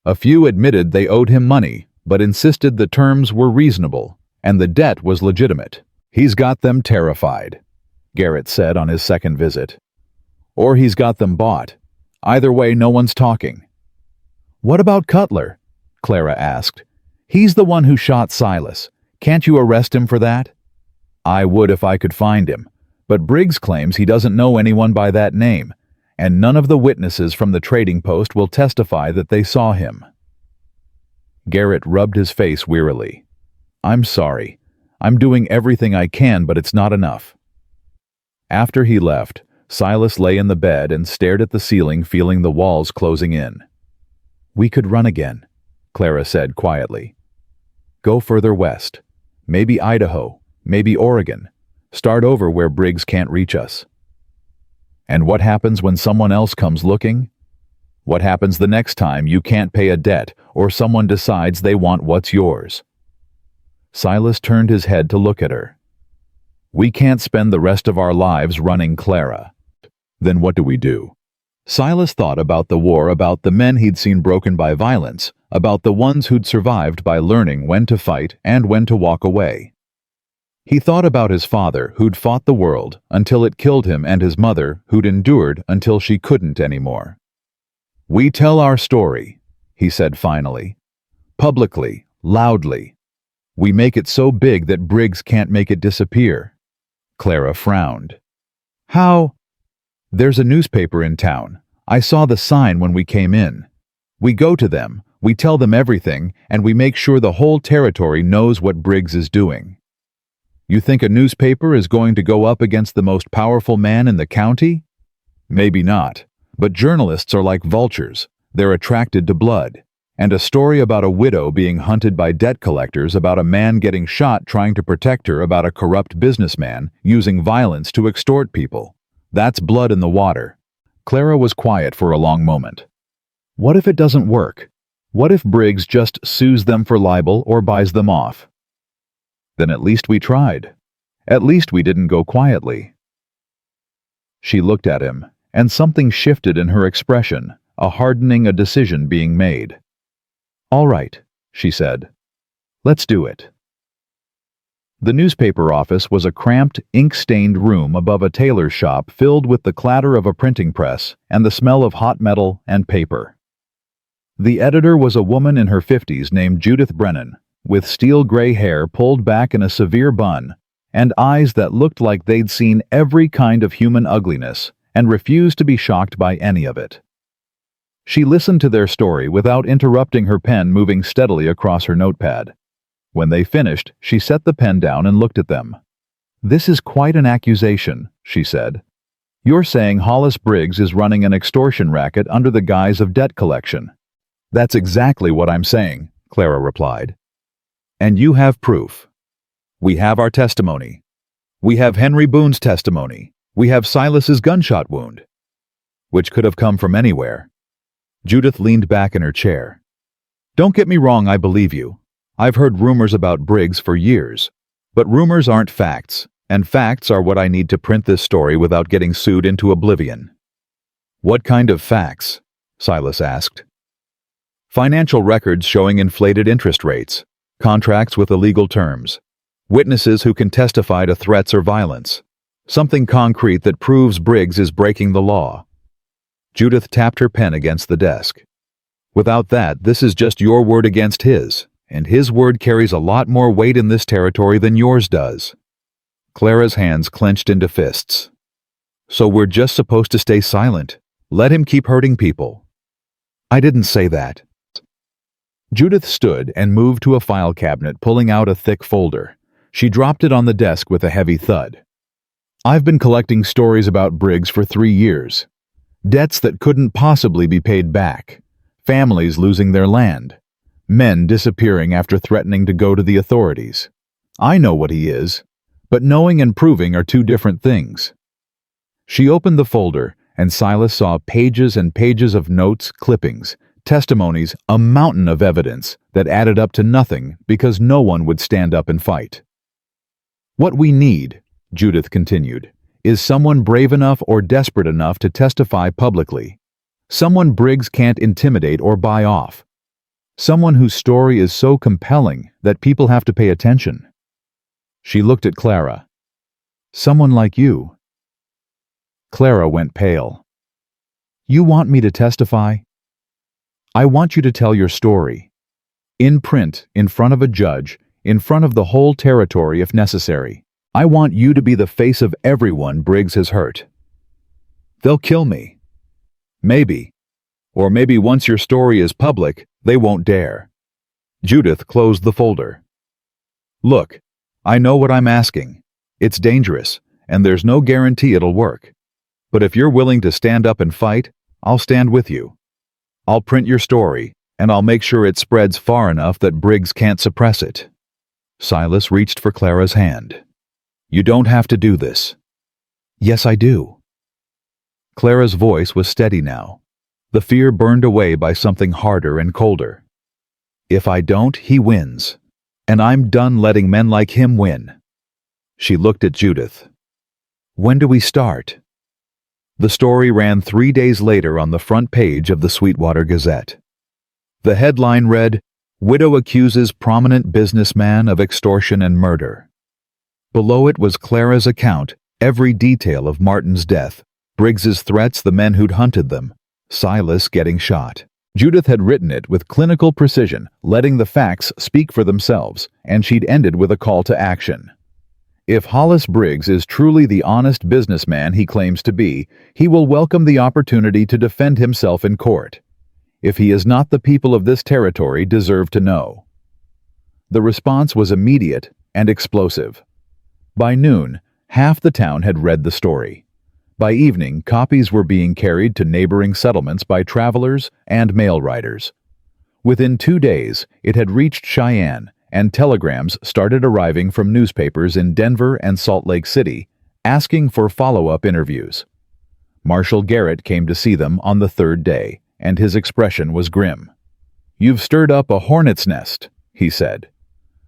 Speaker 1: A few admitted they owed him money, but insisted the terms were reasonable and the debt was legitimate. He's got them terrified, Garrett said on his second visit. Or he's got them bought. Either way, no one's talking. What about Cutler? Clara asked. He's the one who shot Silas. Can't you arrest him for that? I would if I could find him, but Briggs claims he doesn't know anyone by that name, and none of the witnesses from the trading post will testify that they saw him. Garrett rubbed his face wearily. I'm sorry. I'm doing everything I can, but it's not enough. After he left, Silas lay in the bed and stared at the ceiling, feeling the walls closing in. We could run again, Clara said quietly. Go further west. Maybe Idaho, maybe Oregon. Start over where Briggs can't reach us. And what happens when someone else comes looking? What happens the next time you can't pay a debt or someone decides they want what's yours? Silas turned his head to look at her. We can't spend the rest of our lives running, Clara. Then what do we do? Silas thought about the war, about the men he'd seen broken by violence, about the ones who'd survived by learning when to fight and when to walk away. He thought about his father, who'd fought the world until it killed him, and his mother, who'd endured until she couldn't anymore. We tell our story, he said finally. Publicly, loudly. We make it so big that Briggs can't make it disappear. Clara frowned. How? There's a newspaper in town. I saw the sign when we came in. We go to them, we tell them everything, and we make sure the whole territory knows what Briggs is doing. You think a newspaper is going to go up against the most powerful man in the county? Maybe not, but journalists are like vultures. They're attracted to blood. And a story about a widow being hunted by debt collectors, about a man getting shot trying to protect her, about a corrupt businessman using violence to extort people. That's blood in the water. Clara was quiet for a long moment. What if it doesn't work? What if Briggs just sues them for libel or buys them off? Then at least we tried. At least we didn't go quietly. She looked at him, and something shifted in her expression, a hardening, a decision being made. All right, she said. Let's do it. The newspaper office was a cramped, ink-stained room above a tailor's shop filled with the clatter of a printing press and the smell of hot metal and paper. The editor was a woman in her 50s named Judith Brennan, with steel gray hair pulled back in a severe bun and eyes that looked like they'd seen every kind of human ugliness and refused to be shocked by any of it. She listened to their story without interrupting, her pen moving steadily across her notepad. When they finished, she set the pen down and looked at them. "This is quite an accusation," she said. "You're saying Hollis Briggs is running an extortion racket under the guise of debt collection." "That's exactly what I'm saying," Clara replied. "And you have proof." "We have our testimony. We have Henry Boone's testimony. We have Silas's gunshot wound," which could have come from anywhere. Judith leaned back in her chair. "Don't get me wrong, I believe you. I've heard rumors about Briggs for years. But rumors aren't facts, and facts are what I need to print this story without getting sued into oblivion." "What kind of facts?" Silas asked. "Financial records showing inflated interest rates, contracts with illegal terms, witnesses who can testify to threats or violence. Something concrete that proves Briggs is breaking the law." Judith tapped her pen against the desk. "Without that, this is just your word against his, and his word carries a lot more weight in this territory than yours does." Clara's hands clenched into fists. "So we're just supposed to stay silent? Let him keep hurting people?" "I didn't say that." Judith stood and moved to a file cabinet, pulling out a thick folder. She dropped it on the desk with a heavy thud. "I've been collecting stories about Briggs for 3 years. Debts that couldn't possibly be paid back. Families losing their land. Men disappearing after threatening to go to the authorities. I know what he is, but knowing and proving are two different things." She opened the folder, and Silas saw pages and pages of notes, clippings, testimonies, a mountain of evidence that added up to nothing because no one would stand up and fight. "What we need," Judith continued, "is someone brave enough or desperate enough to testify publicly. Someone Briggs can't intimidate or buy off. Someone whose story is so compelling that people have to pay attention." She looked at Clara. "Someone like you." Clara went pale. "You want me to testify?" "I want you to tell your story. In print, in front of a judge, in front of the whole territory if necessary. I want you to be the face of everyone Briggs has hurt." "They'll kill me." "Maybe. Or maybe once your story is public, they won't dare." Judith closed the folder. "Look, I know what I'm asking. It's dangerous, and there's no guarantee it'll work. But if you're willing to stand up and fight, I'll stand with you. I'll print your story, and I'll make sure it spreads far enough that Briggs can't suppress it." Silas reached for Clara's hand. "You don't have to do this." "Yes, I do." Clara's voice was steady now, the fear burned away by something harder and colder. "If I don't, he wins. And I'm done letting men like him win." She looked at Judith. "When do we start?" The story ran 3 days later on the front page of the Sweetwater Gazette. The headline read, "Widow accuses prominent businessman of extortion and murder." Below it was Clara's account, every detail of Martin's death, Briggs's threats, the men who'd hunted them, Silas getting shot. Judith had written it with clinical precision, letting the facts speak for themselves, and she'd ended with a call to action. If Hollis Briggs is truly the honest businessman he claims to be, he will welcome the opportunity to defend himself in court. If he is not, the people of this territory deserve to know. The response was immediate and explosive. By noon, half the town had read the story. By evening, copies were being carried to neighboring settlements by travelers and mail riders. Within 2 days, it had reached Cheyenne, and telegrams started arriving from newspapers in Denver and Salt Lake City, asking for follow-up interviews. Marshal Garrett came to see them on the 3rd day, and his expression was grim. "You've stirred up a hornet's nest," he said.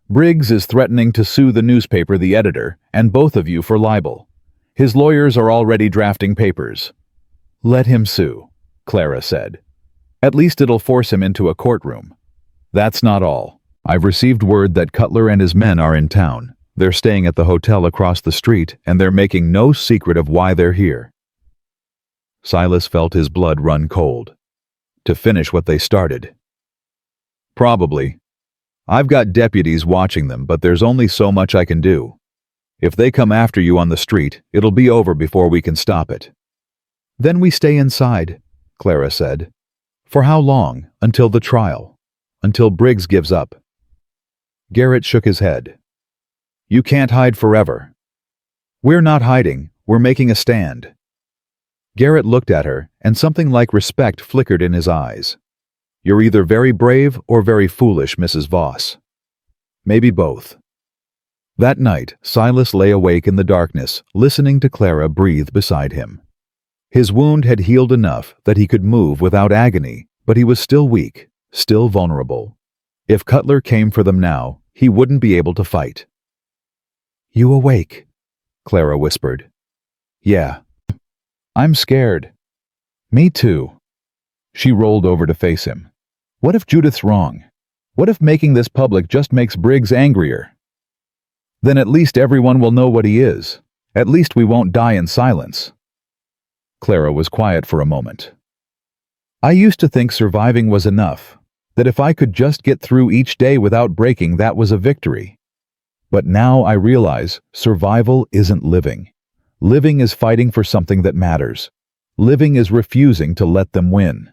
Speaker 1: "Briggs is threatening to sue the newspaper, the editor, and both of you for libel. His lawyers are already drafting papers." "Let him sue," Clara said. "At least it'll force him into a courtroom." "That's not all. I've received word that Cutler and his men are in town. They're staying at the hotel across the street, and they're making no secret of why they're here." Silas felt his blood run cold. To finish what they started. "Probably. I've got deputies watching them, but there's only so much I can do. If they come after you on the street, it'll be over before we can stop it." "Then we stay inside," Clara said. For how long? Until the trial. Until Briggs gives up. Garrett shook his head. You can't hide forever. We're not hiding, we're making a stand. Garrett looked at her, and something like respect flickered in his eyes. You're either very brave or very foolish, Mrs. Voss. Maybe both. That night, Silas lay awake in the darkness, listening to Clara breathe beside him. His wound had healed enough that he could move without agony, but he was still weak, still vulnerable. If Cutler came for them now, he wouldn't be able to fight. You awake? Clara whispered. Yeah. I'm scared. Me too. She rolled over to face him. What if Judith's wrong? What if making this public just makes Briggs angrier? Then at least everyone will know what he is. At least we won't die in silence. Clara was quiet for a moment. I used to think surviving was enough, that if I could just get through each day without breaking, that was a victory. But now I realize survival isn't living. Living is fighting for something that matters. Living is refusing to let them win.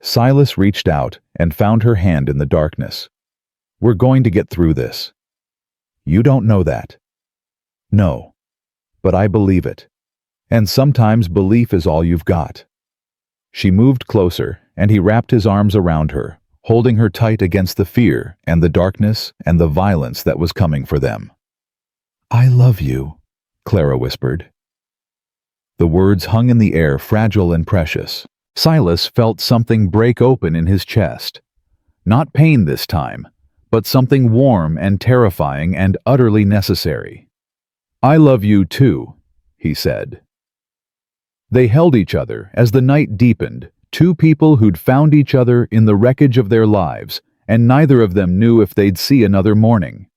Speaker 1: Silas reached out and found her hand in the darkness. We're going to get through this. You don't know that. No. But I believe it. And sometimes belief is all you've got. She moved closer, and he wrapped his arms around her, holding her tight against the fear and the darkness and the violence that was coming for them. I love you, Clara whispered. The words hung in the air, fragile and precious. Silas felt something break open in his chest. Not pain this time, but something warm and terrifying and utterly necessary. I love you too, he said. They held each other as the night deepened, two people who'd found each other in the wreckage of their lives, and neither of them knew if they'd see another morning.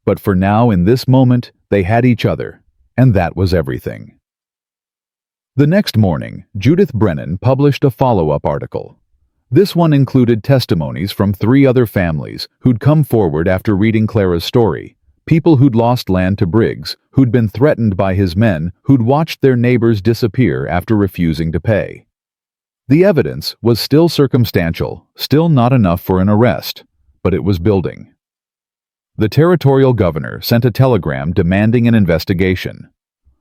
Speaker 1: But for now, in this moment, they had each other, and that was everything. The next morning, Judith Brennan published a follow-up article. This one included testimonies from 3 other families who'd come forward after reading Clara's story, people who'd lost land to Briggs, who'd been threatened by his men, who'd watched their neighbors disappear after refusing to pay. The evidence was still circumstantial, still not enough for an arrest, but it was building. The territorial governor sent a telegram demanding an investigation.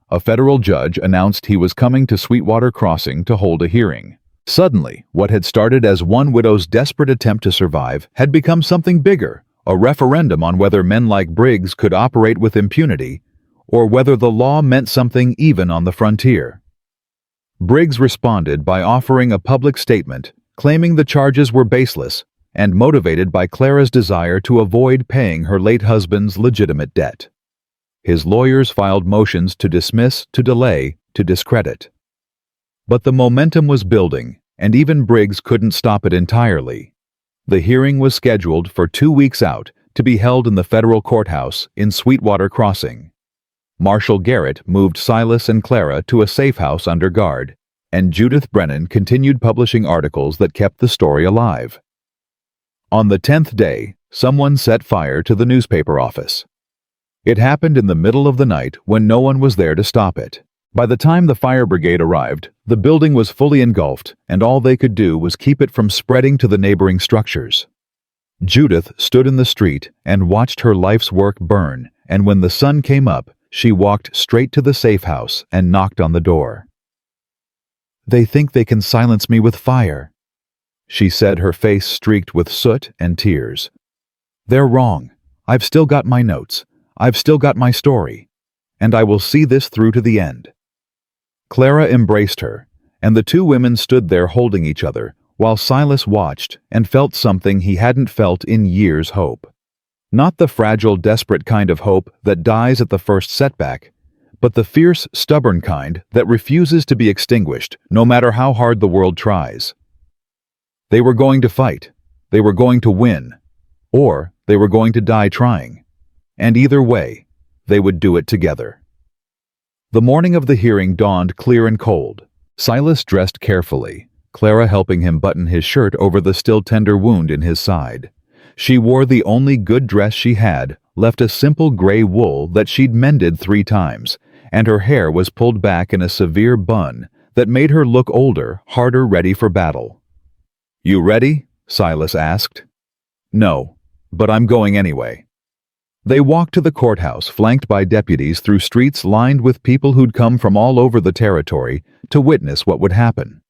Speaker 1: A federal judge announced he was coming to Sweetwater Crossing to hold a hearing. Suddenly, what had started as one widow's desperate attempt to survive had become something bigger, a referendum on whether men like Briggs could operate with impunity, or whether the law meant something even on the frontier. Briggs responded by offering a public statement, claiming the charges were baseless and motivated by Clara's desire to avoid paying her late husband's legitimate debt. His lawyers filed motions to dismiss, to delay, to discredit. But the momentum was building, and even Briggs couldn't stop it entirely. The hearing was scheduled for 2 weeks out to be held in the federal courthouse in Sweetwater Crossing. Marshal Garrett moved Silas and Clara to a safe house under guard, and Judith Brennan continued publishing articles that kept the story alive. On the 10th day, someone set fire to the newspaper office. It happened in the middle of the night when no one was there to stop it. By the time the fire brigade arrived, the building was fully engulfed, and all they could do was keep it from spreading to the neighboring structures. Judith stood in the street and watched her life's work burn, and when the sun came up, she walked straight to the safe house and knocked on the door. They think they can silence me with fire, she said, her face streaked with soot and tears. They're wrong. I've still got my notes. I've still got my story. And I will see this through to the end. Clara embraced her, and the 2 women stood there holding each other, while Silas watched and felt something he hadn't felt in years: hope. Not the fragile, desperate kind of hope that dies at the first setback, but the fierce, stubborn kind that refuses to be extinguished, no matter how hard the world tries. They were going to fight. They were going to win. Or they were going to die trying. And either way, they would do it together. The morning of the hearing dawned clear and cold. Silas dressed carefully, Clara helping him button his shirt over the still tender wound in his side. She wore the only good dress she had, left a simple gray wool that she'd mended 3 times, and her hair was pulled back in a severe bun that made her look older, harder ready for battle. "You ready?" Silas asked. "No, but I'm going anyway." They walked to the courthouse, flanked by deputies through streets lined with people who'd come from all over the territory to witness what would happen.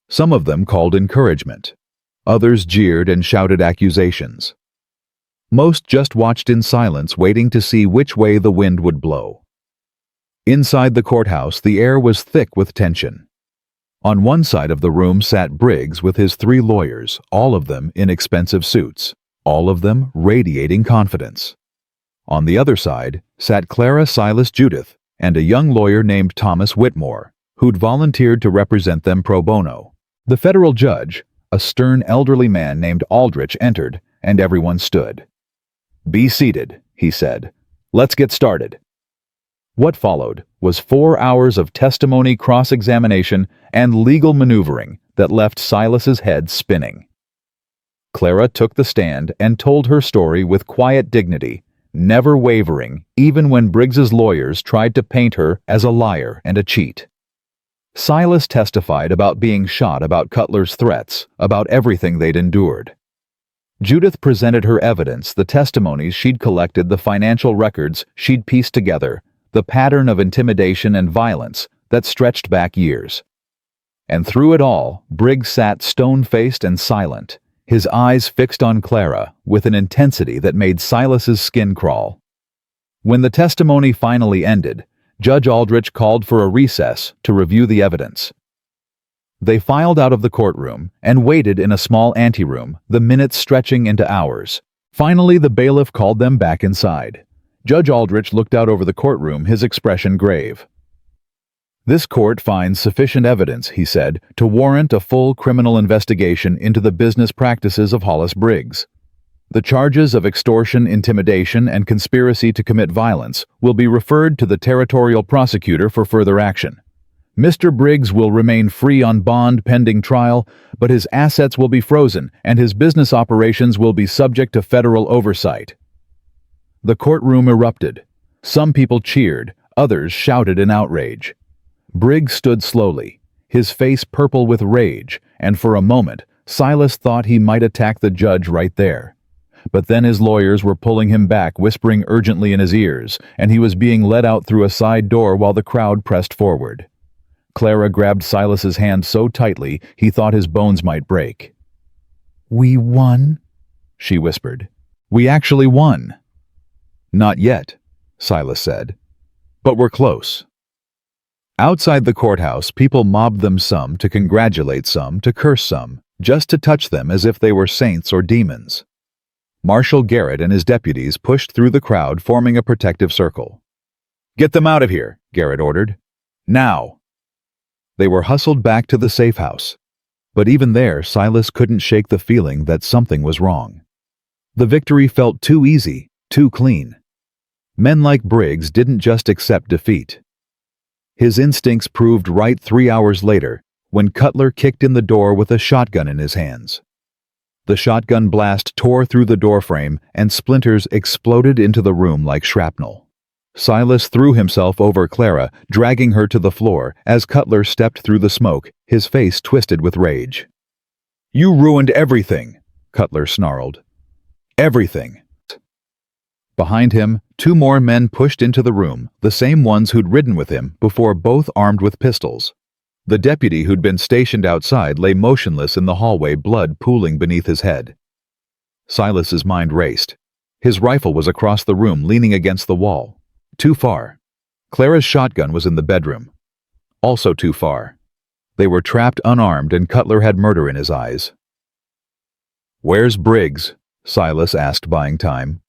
Speaker 1: Some of them called encouragement. Others jeered and shouted accusations. Most just watched in silence, waiting to see which way the wind would blow. Inside the courthouse, the air was thick with tension. On one side of the room sat Briggs with his 3 lawyers, all of them in expensive suits, all of them radiating confidence. On the other side sat Clara Silas Judith and a young lawyer named Thomas Whitmore, who'd volunteered to represent them pro bono. The federal judge, a stern elderly man named Aldrich, entered, and everyone stood. "Be seated," he said. "Let's get started." What followed was 4 hours of testimony, cross-examination, and legal maneuvering that left Silas's head spinning. Clara took the stand and told her story with quiet dignity, never wavering even when Briggs's lawyers tried to paint her as a liar and a cheat. Silas testified about being shot, about Cutler's threats, about everything they'd endured. Judith presented her evidence, the testimonies she'd collected, the financial records she'd pieced together, the pattern of intimidation and violence that stretched back years. And through it all, Briggs sat stone-faced and silent, his eyes fixed on Clara with an intensity that made Silas's skin crawl. When the testimony finally ended, Judge Aldrich called for a recess to review the evidence. They filed out of the courtroom and waited in a small anteroom, the minutes stretching into hours. Finally, the bailiff called them back inside. Judge Aldrich looked out over the courtroom, his expression grave. "This court finds sufficient evidence," he said, "to warrant a full criminal investigation into the business practices of Hollis Briggs. The charges of extortion, intimidation, and conspiracy to commit violence will be referred to the territorial prosecutor for further action. Mr. Briggs will remain free on bond pending trial, but his assets will be frozen and his business operations will be subject to federal oversight." The courtroom erupted. Some people cheered, others shouted in outrage. Briggs stood slowly, his face purple with rage, and for a moment, Silas thought he might attack the judge right there. But then his lawyers were pulling him back, whispering urgently in his ears, and he was being led out through a side door while the crowd pressed forward. Clara grabbed Silas's hand so tightly he thought his bones might break. "We won?" she whispered. "We actually won." "Not yet," Silas said. "But we're close." Outside the courthouse, people mobbed them, some to congratulate, some to curse, some just to touch them as if they were saints or demons. Marshal Garrett and his deputies pushed through the crowd, forming a protective circle. "Get them out of here," Garrett ordered. "Now!" They were hustled back to the safe house. But even there, Silas couldn't shake the feeling that something was wrong. The victory felt too easy, too clean. Men like Briggs didn't just accept defeat. His instincts proved right 3 hours later, when Cutler kicked in the door with a shotgun in his hands. The shotgun blast tore through the doorframe, and splinters exploded into the room like shrapnel. Silas threw himself over Clara, dragging her to the floor as Cutler stepped through the smoke, his face twisted with rage. "You ruined everything," Cutler snarled. "Everything." Behind him, 2 more men pushed into the room, the same ones who'd ridden with him before, both armed with pistols. The deputy who'd been stationed outside lay motionless in the hallway, blood pooling beneath his head. Silas's mind raced. His rifle was across the room, leaning against the wall. Too far. Clara's shotgun was in the bedroom. Also too far. They were trapped unarmed, and Cutler had murder in his eyes. "Where's Briggs?" Silas asked, buying time.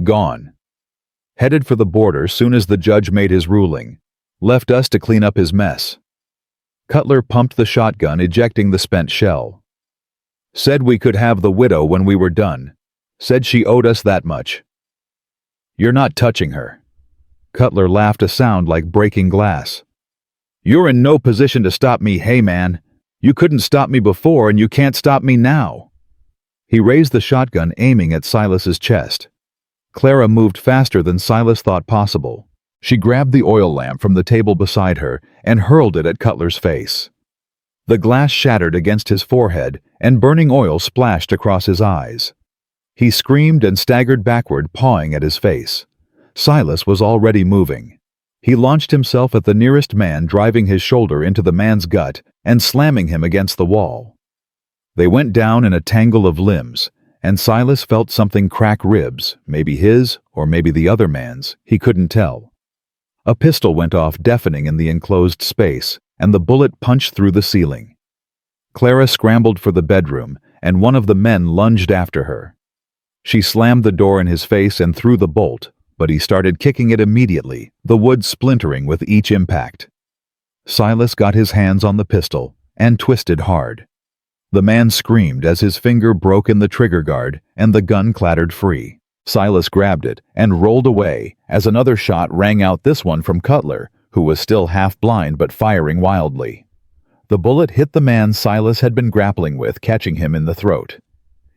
Speaker 1: "Gone. Headed for the border soon as the judge made his ruling. Left us to clean up his mess." Cutler pumped the shotgun, ejecting the spent shell. "Said we could have the widow when we were done. Said she owed us that much." "You're not touching her." Cutler laughed, a sound like breaking glass. "You're in no position to stop me, hey man. You couldn't stop me before and you can't stop me now." He raised the shotgun, aiming at Silas's chest. Clara moved faster than Silas thought possible. She grabbed the oil lamp from the table beside her and hurled it at Cutler's face. The glass shattered against his forehead, and burning oil splashed across his eyes. He screamed and staggered backward, pawing at his face. Silas was already moving. He launched himself at the nearest man, driving his shoulder into the man's gut and slamming him against the wall. They went down in a tangle of limbs, and Silas felt something crack ribs, maybe his or maybe the other man's, he couldn't tell. A pistol went off, deafening in the enclosed space, and the bullet punched through the ceiling. Clara scrambled for the bedroom, and one of the men lunged after her. She slammed the door in his face and threw the bolt, but he started kicking it immediately, the wood splintering with each impact. Silas got his hands on the pistol and twisted hard. The man screamed as his finger broke in the trigger guard and the gun clattered free. Silas grabbed it and rolled away as another shot rang out, this one from Cutler, who was still half blind but firing wildly. The bullet hit the man Silas had been grappling with, catching him in the throat.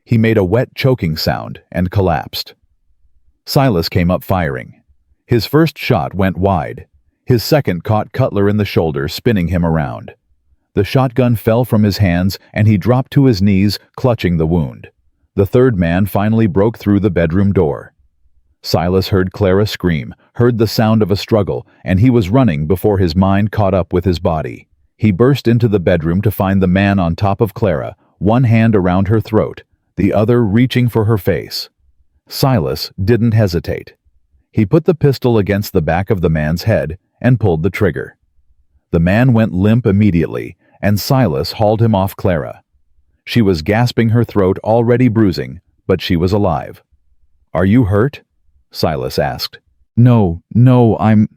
Speaker 1: He made a wet, choking sound and collapsed. Silas came up firing. His first shot went wide. His second caught Cutler in the shoulder, spinning him around. The shotgun fell from his hands and he dropped to his knees, clutching the wound. The third man finally broke through the bedroom door. Silas heard Clara scream, heard the sound of a struggle, and he was running before his mind caught up with his body. He burst into the bedroom to find the man on top of Clara, one hand around her throat, the other reaching for her face. Silas didn't hesitate. He put the pistol against the back of the man's head and pulled the trigger. The man went limp immediately, and Silas hauled him off Clara. She was gasping, her throat already bruising, but she was alive. "Are you hurt?" Silas asked. No, I'm—"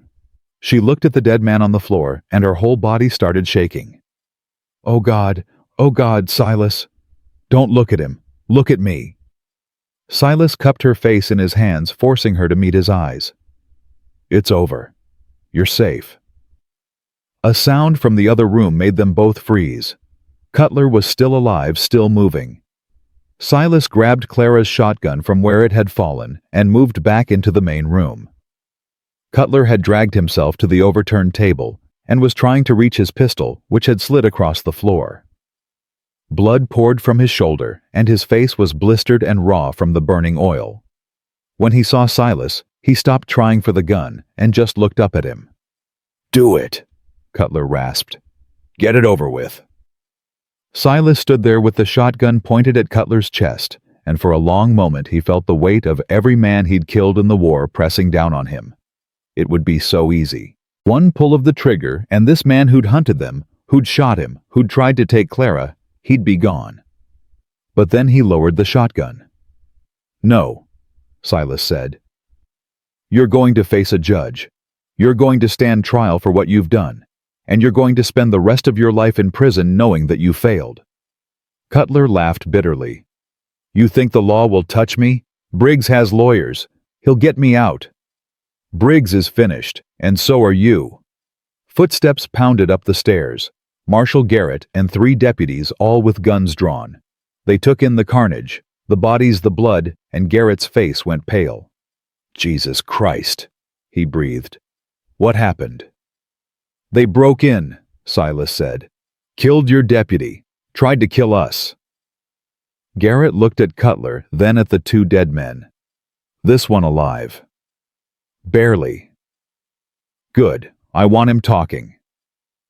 Speaker 1: She looked at the dead man on the floor, and her whole body started shaking. Oh God, Silas. Don't look at him. Look at me." Silas cupped her face in his hands, forcing her to meet his eyes. "It's over. You're safe." A sound from the other room made them both freeze. Cutler was still alive, still moving. Silas grabbed Clara's shotgun from where it had fallen and moved back into the main room. Cutler had dragged himself to the overturned table and was trying to reach his pistol, which had slid across the floor. Blood poured from his shoulder, and his face was blistered and raw from the burning oil. When he saw Silas, he stopped trying for the gun and just looked up at him. "Do it," Cutler rasped. "Get it over with." Silas stood there with the shotgun pointed at Cutler's chest, and for a long moment he felt the weight of every man he'd killed in the war pressing down on him. It would be so easy. One pull of the trigger, and this man who'd hunted them, who'd shot him, who'd tried to take Clara, he'd be gone. But then he lowered the shotgun. "No," Silas said. "You're going to face a judge. You're going to stand trial for what you've done, and you're going to spend the rest of your life in prison knowing that you failed." Cutler laughed bitterly. "You think the law will touch me? Briggs has lawyers. He'll get me out. Briggs is finished, and so are you." Footsteps pounded up the stairs. Marshal Garrett and 3 deputies, all with guns drawn. They took in the carnage, the bodies, the blood, and Garrett's face went pale. "Jesus Christ," he breathed. "What happened?" "They broke in," Silas said. "Killed your deputy. Tried to kill us." Garrett looked at Cutler, then at the 2 dead men. "This one alive." "Barely." "Good. I want him talking."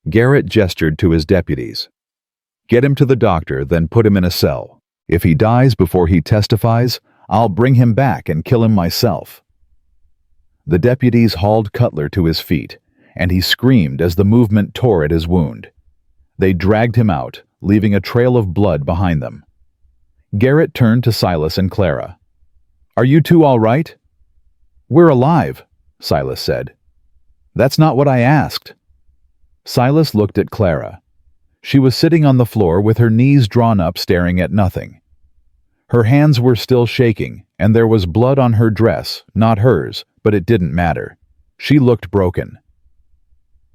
Speaker 1: Garrett gestured to his deputies. "Get him to the doctor, then put him in a cell. If he dies before he testifies, I'll bring him back and kill him myself." The deputies hauled Cutler to his feet, and he screamed as the movement tore at his wound. They dragged him out, leaving a trail of blood behind them. Garrett turned to Silas and Clara. "Are you 2 all right?" "We're alive," Silas said. "That's not what I asked." Silas looked at Clara. She was sitting on the floor with her knees drawn up, staring at nothing. Her hands were still shaking, and there was blood on her dress, not hers, but it didn't matter. She looked broken.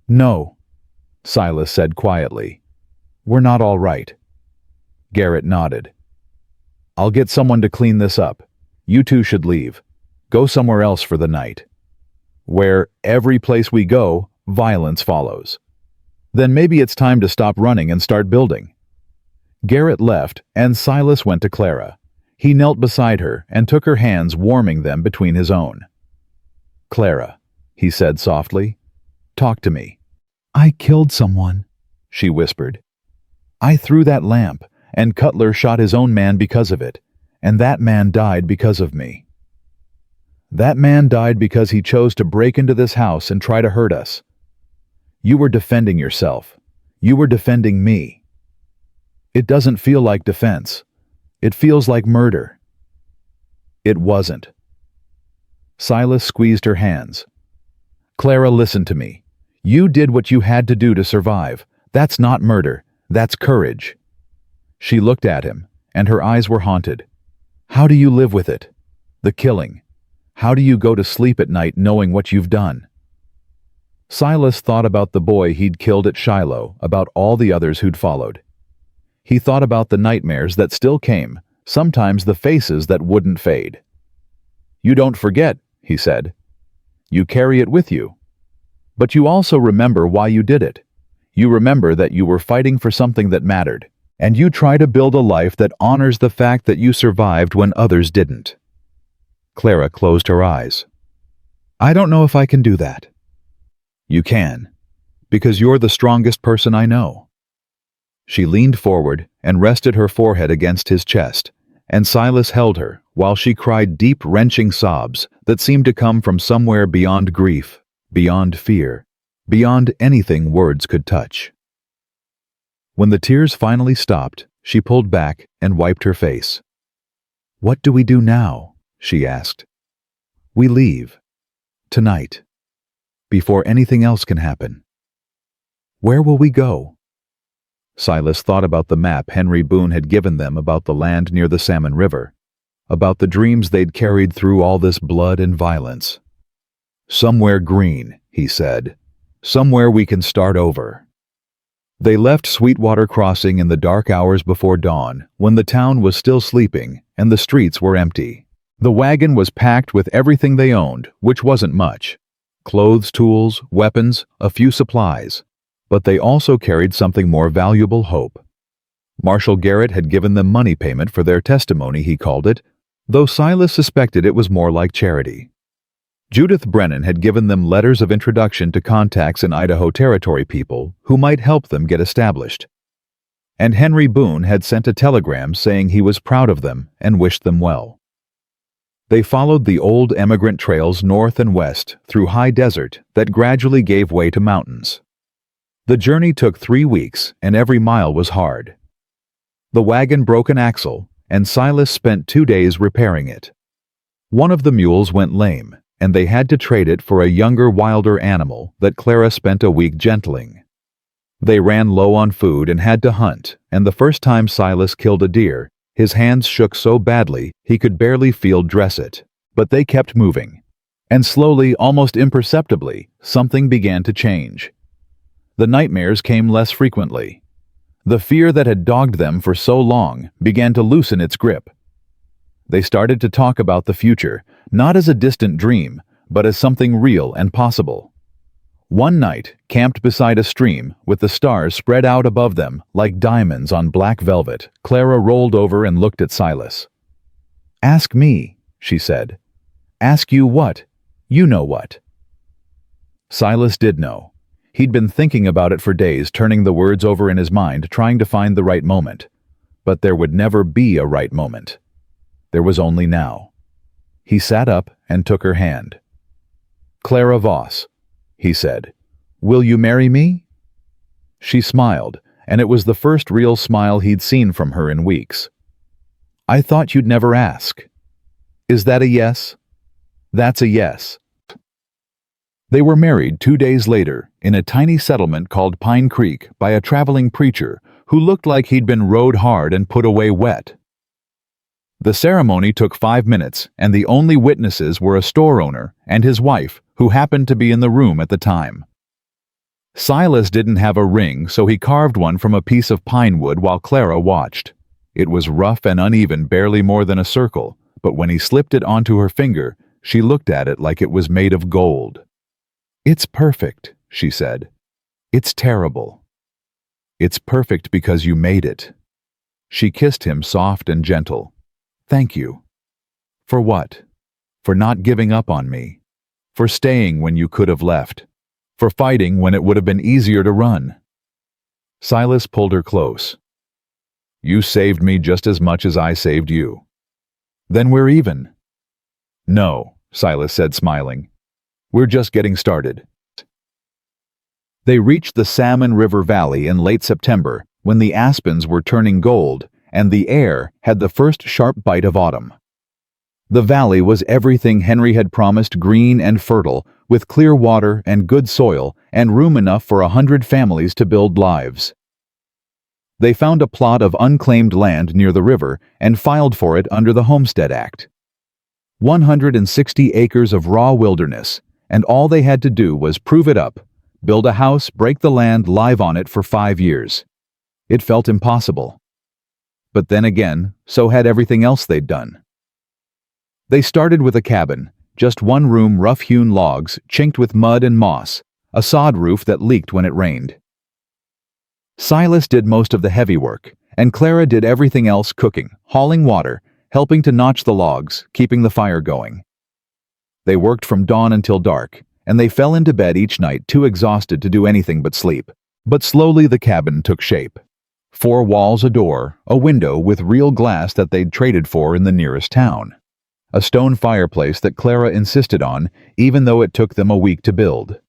Speaker 1: "No," Silas said quietly. "We're not all right." Garrett nodded. "I'll get someone to clean this up. You 2 should leave. Go somewhere else for the night. Where every place we go, violence follows." Then maybe it's time to stop running and start building. Garrett left, and Silas went to Clara. He knelt beside her and took her hands, warming them between his own. "Clara," he said softly, "talk to me." "I killed someone," she whispered. "I threw that lamp, and Cutler shot his own man because of it, and that man died because of me. That man died because he chose to break into this house and try to hurt us. You were defending yourself. You were defending me. It doesn't feel like defense. It feels like murder." It wasn't. Silas squeezed her hands. "Clara, listen to me. You did what you had to do to survive. That's not murder. That's courage." She looked at him, and her eyes were haunted. "How do you live with it? The killing. How do you go to sleep at night knowing what you've done?" Silas thought about the boy he'd killed at Shiloh, about all the others who'd followed. He thought about the nightmares that still came, sometimes the faces that wouldn't fade. "You don't forget," he said. "You carry it with you. But you also remember why you did it. You remember that you were fighting for something that mattered, and you try to build a life that honors the fact that you survived when others didn't." Clara closed her eyes. "I don't know if I can do that." "You can, because you're the strongest person I know." She leaned forward and rested her forehead against his chest, and Silas held her while she cried deep, wrenching sobs that seemed to come from somewhere beyond grief, beyond fear, beyond anything words could touch. When the tears finally stopped, she pulled back and wiped her face. "What do we do now?" she asked. "We leave. Tonight. Before anything else can happen. Where will we go?" Silas thought about the map Henry Boone had given them about the land near the Salmon River, about the dreams they'd carried through all this blood and violence. "Somewhere green," he said. "Somewhere we can start over." They left Sweetwater Crossing in the dark hours before dawn, when the town was still sleeping and the streets were empty. The wagon was packed with everything they owned, which wasn't much. Clothes, tools, weapons, a few supplies. But they also carried something more valuable: hope. Marshal Garrett had given them money payment for their testimony, he called it, though Silas suspected it was more like charity. Judith Brennan had given them letters of introduction to contacts in Idaho Territory people who might help them get established. And Henry Boone had sent a telegram saying he was proud of them and wished them well. They followed the old emigrant trails north and west through high desert that gradually gave way to mountains. The journey took 3 weeks, and every mile was hard. The wagon broke an axle, and Silas spent 2 days repairing it. One of the mules went lame, and they had to trade it for a younger, wilder animal that Clara spent a week gentling. They ran low on food and had to hunt, and the first time Silas killed a deer, his hands shook so badly he could barely field dress it. But they kept moving. And slowly, almost imperceptibly, something began to change. The nightmares came less frequently. The fear that had dogged them for so long began to loosen its grip. They started to talk about the future, not as a distant dream, but as something real and possible. One night, camped beside a stream, with the stars spread out above them like diamonds on black velvet, Clara rolled over and looked at Silas. "Ask me," she said. "Ask you what? You know what." Silas did know. He'd been thinking about it for days, turning the words over in his mind, trying to find the right moment. But there would never be a right moment. There was only now. He sat up and took her hand. "Clara Voss," he said, "will you marry me?" She smiled, and it was the first real smile he'd seen from her in weeks. "I thought you'd never ask. Is that a yes?" "That's a yes." They were married 2 days later in a tiny settlement called Pine Creek by a traveling preacher who looked like he'd been rode hard and put away wet. The ceremony took 5 minutes, and the only witnesses were a store owner and his wife, who happened to be in the room at the time. Silas didn't have a ring, so he carved one from a piece of pine wood while Clara watched. It was rough and uneven, barely more than a circle, but when he slipped it onto her finger, she looked at it like it was made of gold. "It's perfect," she said. "It's terrible." It's perfect because you made it. She kissed him soft and gentle. Thank you. For what? For not giving up on me. For staying when you could have left. For fighting when it would have been easier to run. Silas pulled her close. You saved me just as much as I saved you. Then we're even. No, Silas said, smiling. We're just getting started. They reached the Salmon River Valley in late September when the aspens were turning gold and the air had the first sharp bite of autumn. The valley was everything Henry had promised, green and fertile, with clear water and good soil and room enough for 100 families to build lives. They found a plot of unclaimed land near the river and filed for it under the Homestead Act. 160 acres of raw wilderness, and all they had to do was prove it up, build a house, break the land, live on it for 5 years. It felt impossible. But then again, so had everything else they'd done. They started with a cabin, just one room, rough-hewn logs, chinked with mud and moss, a sod roof that leaked when it rained. Silas did most of the heavy work, and Clara did everything else, cooking, hauling water, helping to notch the logs, keeping the fire going. They worked from dawn until dark, and they fell into bed each night too exhausted to do anything but sleep. But slowly the cabin took shape. 4 walls, a door, a window with real glass that they'd traded for in the nearest town. A stone fireplace that Clara insisted on, even though it took them a week to build.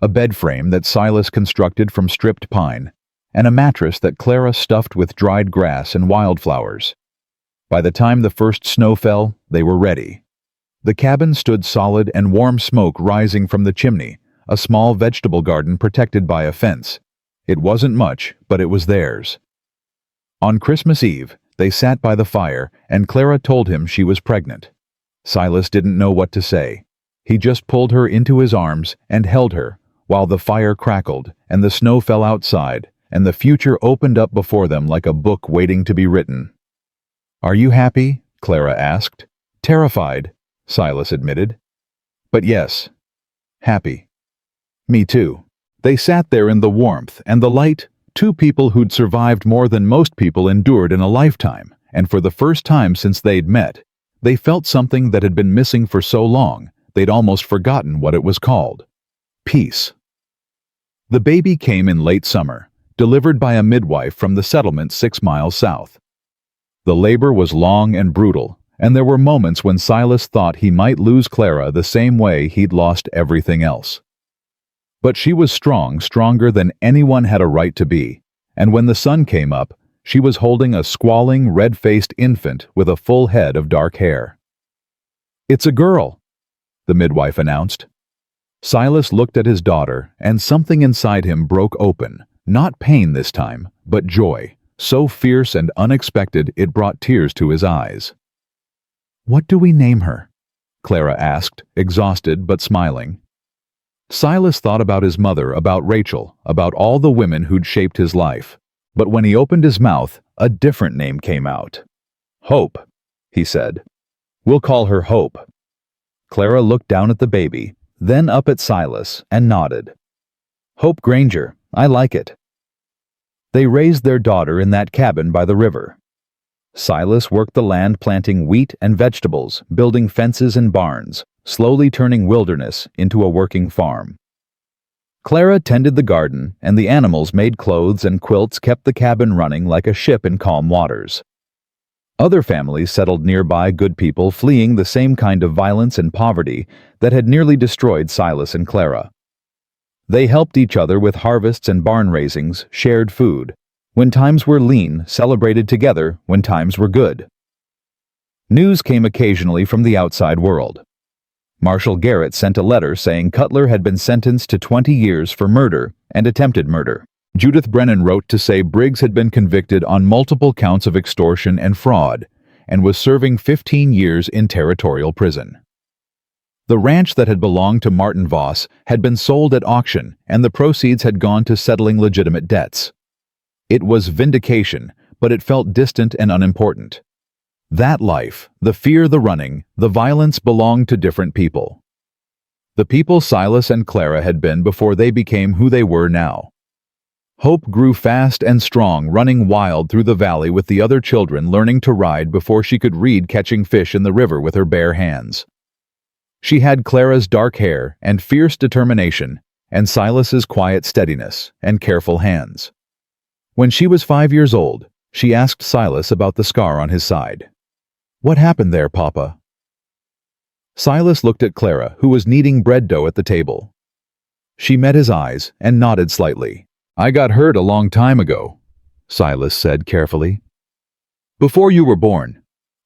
Speaker 1: A bed frame that Silas constructed from stripped pine, and a mattress that Clara stuffed with dried grass and wildflowers. By the time the first snow fell, they were ready. The cabin stood solid and warm smoke rising from the chimney, a small vegetable garden protected by a fence. It wasn't much, but it was theirs. On Christmas Eve, they sat by the fire, and Clara told him she was pregnant. Silas didn't know what to say. He just pulled her into his arms and held her, while the fire crackled, and the snow fell outside, and the future opened up before them like a book waiting to be written. "Are you happy?" Clara asked. "Terrified," Silas admitted. "But yes, happy." "Me too." They sat there in the warmth and the light, 2 people who'd survived more than most people endured in a lifetime, and for the first time since they'd met, they felt something that had been missing for so long, they'd almost forgotten what it was called. Peace. The baby came in late summer, delivered by a midwife from the settlement 6 miles south. The labor was long and brutal, and there were moments when Silas thought he might lose Clara the same way he'd lost everything else. But she was strong, stronger than anyone had a right to be, and when the sun came up, she was holding a squalling, red-faced infant with a full head of dark hair. "It's a girl," the midwife announced. Silas looked at his daughter, and something inside him broke open, not pain this time, but joy, so fierce and unexpected it brought tears to his eyes. "What do we name her?" Clara asked, exhausted but smiling. Silas thought about his mother, about Rachel, about all the women who'd shaped his life. But when he opened his mouth, a different name came out. "Hope," he said. "We'll call her Hope." Clara looked down at the baby, then up at Silas, and nodded. "Hope Granger, I like it." They raised their daughter in that cabin by the river. Silas worked the land planting wheat and vegetables, building fences and barns, slowly turning wilderness into a working farm. Clara tended the garden, and the animals made clothes and quilts, kept the cabin running like a ship in calm waters. Other families settled nearby, good people fleeing the same kind of violence and poverty that had nearly destroyed Silas and Clara. They helped each other with harvests and barn raisings, shared food. When times were lean, celebrated together when times were good. News came occasionally from the outside world. Marshal Garrett sent a letter saying Cutler had been sentenced to 20 years for murder and attempted murder. Judith Brennan wrote to say Briggs had been convicted on multiple counts of extortion and fraud and was serving 15 years in territorial prison. The ranch that had belonged to Martin Voss had been sold at auction, and the proceeds had gone to settling legitimate debts. It was vindication, but it felt distant and unimportant. That life, the fear, the running, the violence belonged to different people. The people Silas and Clara had been before they became who they were now. Hope grew fast and strong, running wild through the valley with the other children, learning to ride before she could read, catching fish in the river with her bare hands. She had Clara's dark hair and fierce determination, and Silas's quiet steadiness and careful hands. When she was 5 years old, she asked Silas about the scar on his side. "What happened there, Papa?" Silas looked at Clara, who was kneading bread dough at the table. She met his eyes and nodded slightly. "I got hurt a long time ago," Silas said carefully. "Before you were born.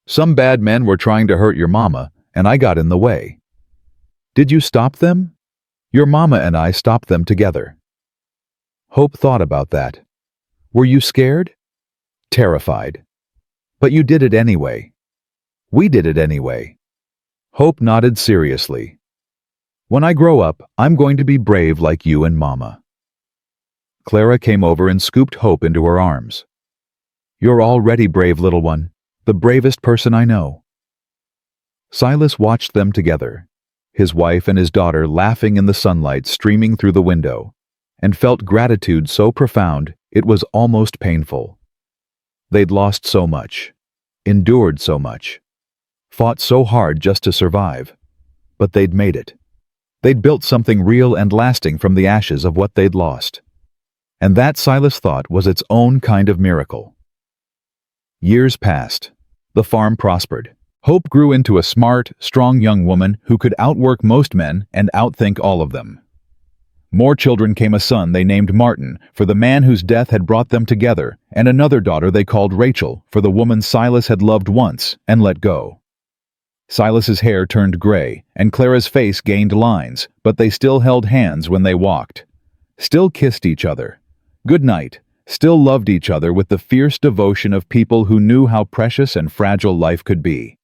Speaker 1: Some bad men were trying to hurt your mama, and I got in the way." "Did you stop them?" "Your mama and I stopped them together." Hope thought about that. "Were you scared?" "Terrified." "But you did it anyway." "We did it anyway." Hope nodded seriously. "When I grow up, I'm going to be brave like you and Mama." Clara came over and scooped Hope into her arms. "You're already brave, little one. The bravest person I know." Silas watched them together, his wife and his daughter laughing in the sunlight streaming through the window, and felt gratitude so profound it was almost painful. They'd lost so much, endured so much, fought so hard just to survive, but they'd made it. They'd built something real and lasting from the ashes of what they'd lost. And that, Silas thought, was its own kind of miracle. Years passed. The farm prospered. Hope grew into a smart, strong young woman who could outwork most men and outthink all of them. More children came: a son they named Martin, for the man whose death had brought them together, and another daughter they called Rachel, for the woman Silas had loved once and let go. Silas's hair turned gray, and Clara's face gained lines, but they still held hands when they walked, still kissed each other. Good night, still loved each other with the fierce devotion of people who knew how precious and fragile life could be.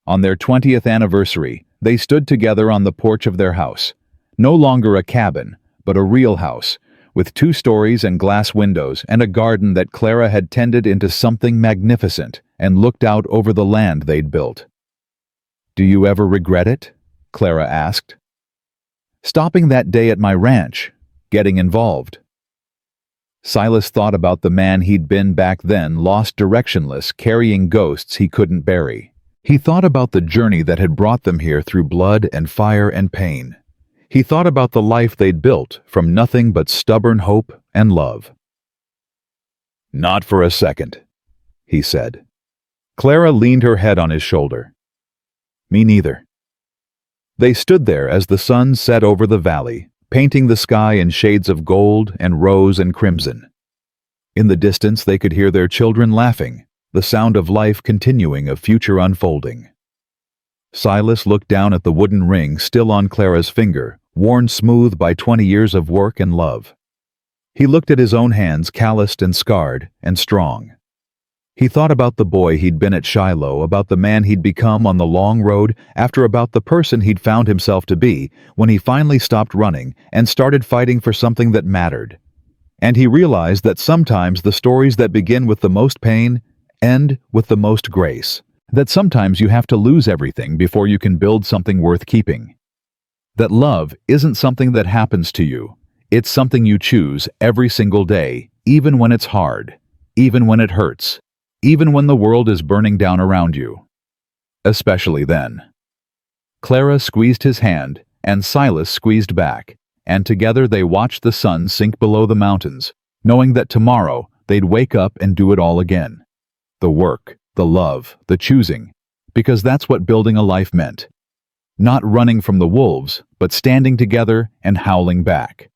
Speaker 1: On their 20th anniversary, they stood together on the porch of their house, no longer a cabin, but a real house, with 2 stories and glass windows and a garden that Clara had tended into something magnificent and looked out over the land they'd built. "Do you ever regret it?" Clara asked. "Stopping that day at my ranch, getting involved." Silas thought about the man he'd been back then, lost, directionless, carrying ghosts he couldn't bury. He thought about the journey that had brought them here through blood and fire and pain. He thought about the life they'd built from nothing but stubborn hope and love. "Not for a second," he said. Clara leaned her head on his shoulder. "Me neither." They stood there as the sun set over the valley, painting the sky in shades of gold and rose and crimson. In the distance they could hear their children laughing, the sound of life continuing, of future unfolding. Silas looked down at the wooden ring still on Clara's finger, worn smooth by 20 years of work and love. He looked at his own hands, calloused and scarred and strong. He thought about the boy he'd been at Shiloh, about the man he'd become on the long road, about the person he'd found himself to be when he finally stopped running and started fighting for something that mattered. And he realized that sometimes the stories that begin with the most pain end with the most grace. That sometimes you have to lose everything before you can build something worth keeping. That love isn't something that happens to you. It's something you choose every single day, even when it's hard, even when it hurts, even when the world is burning down around you. Especially then. Clara squeezed his hand, and Silas squeezed back, and together they watched the sun sink below the mountains, knowing that tomorrow they'd wake up and do it all again. The work, the love, the choosing, because that's what building a life meant. Not running from the wolves, but standing together and howling back.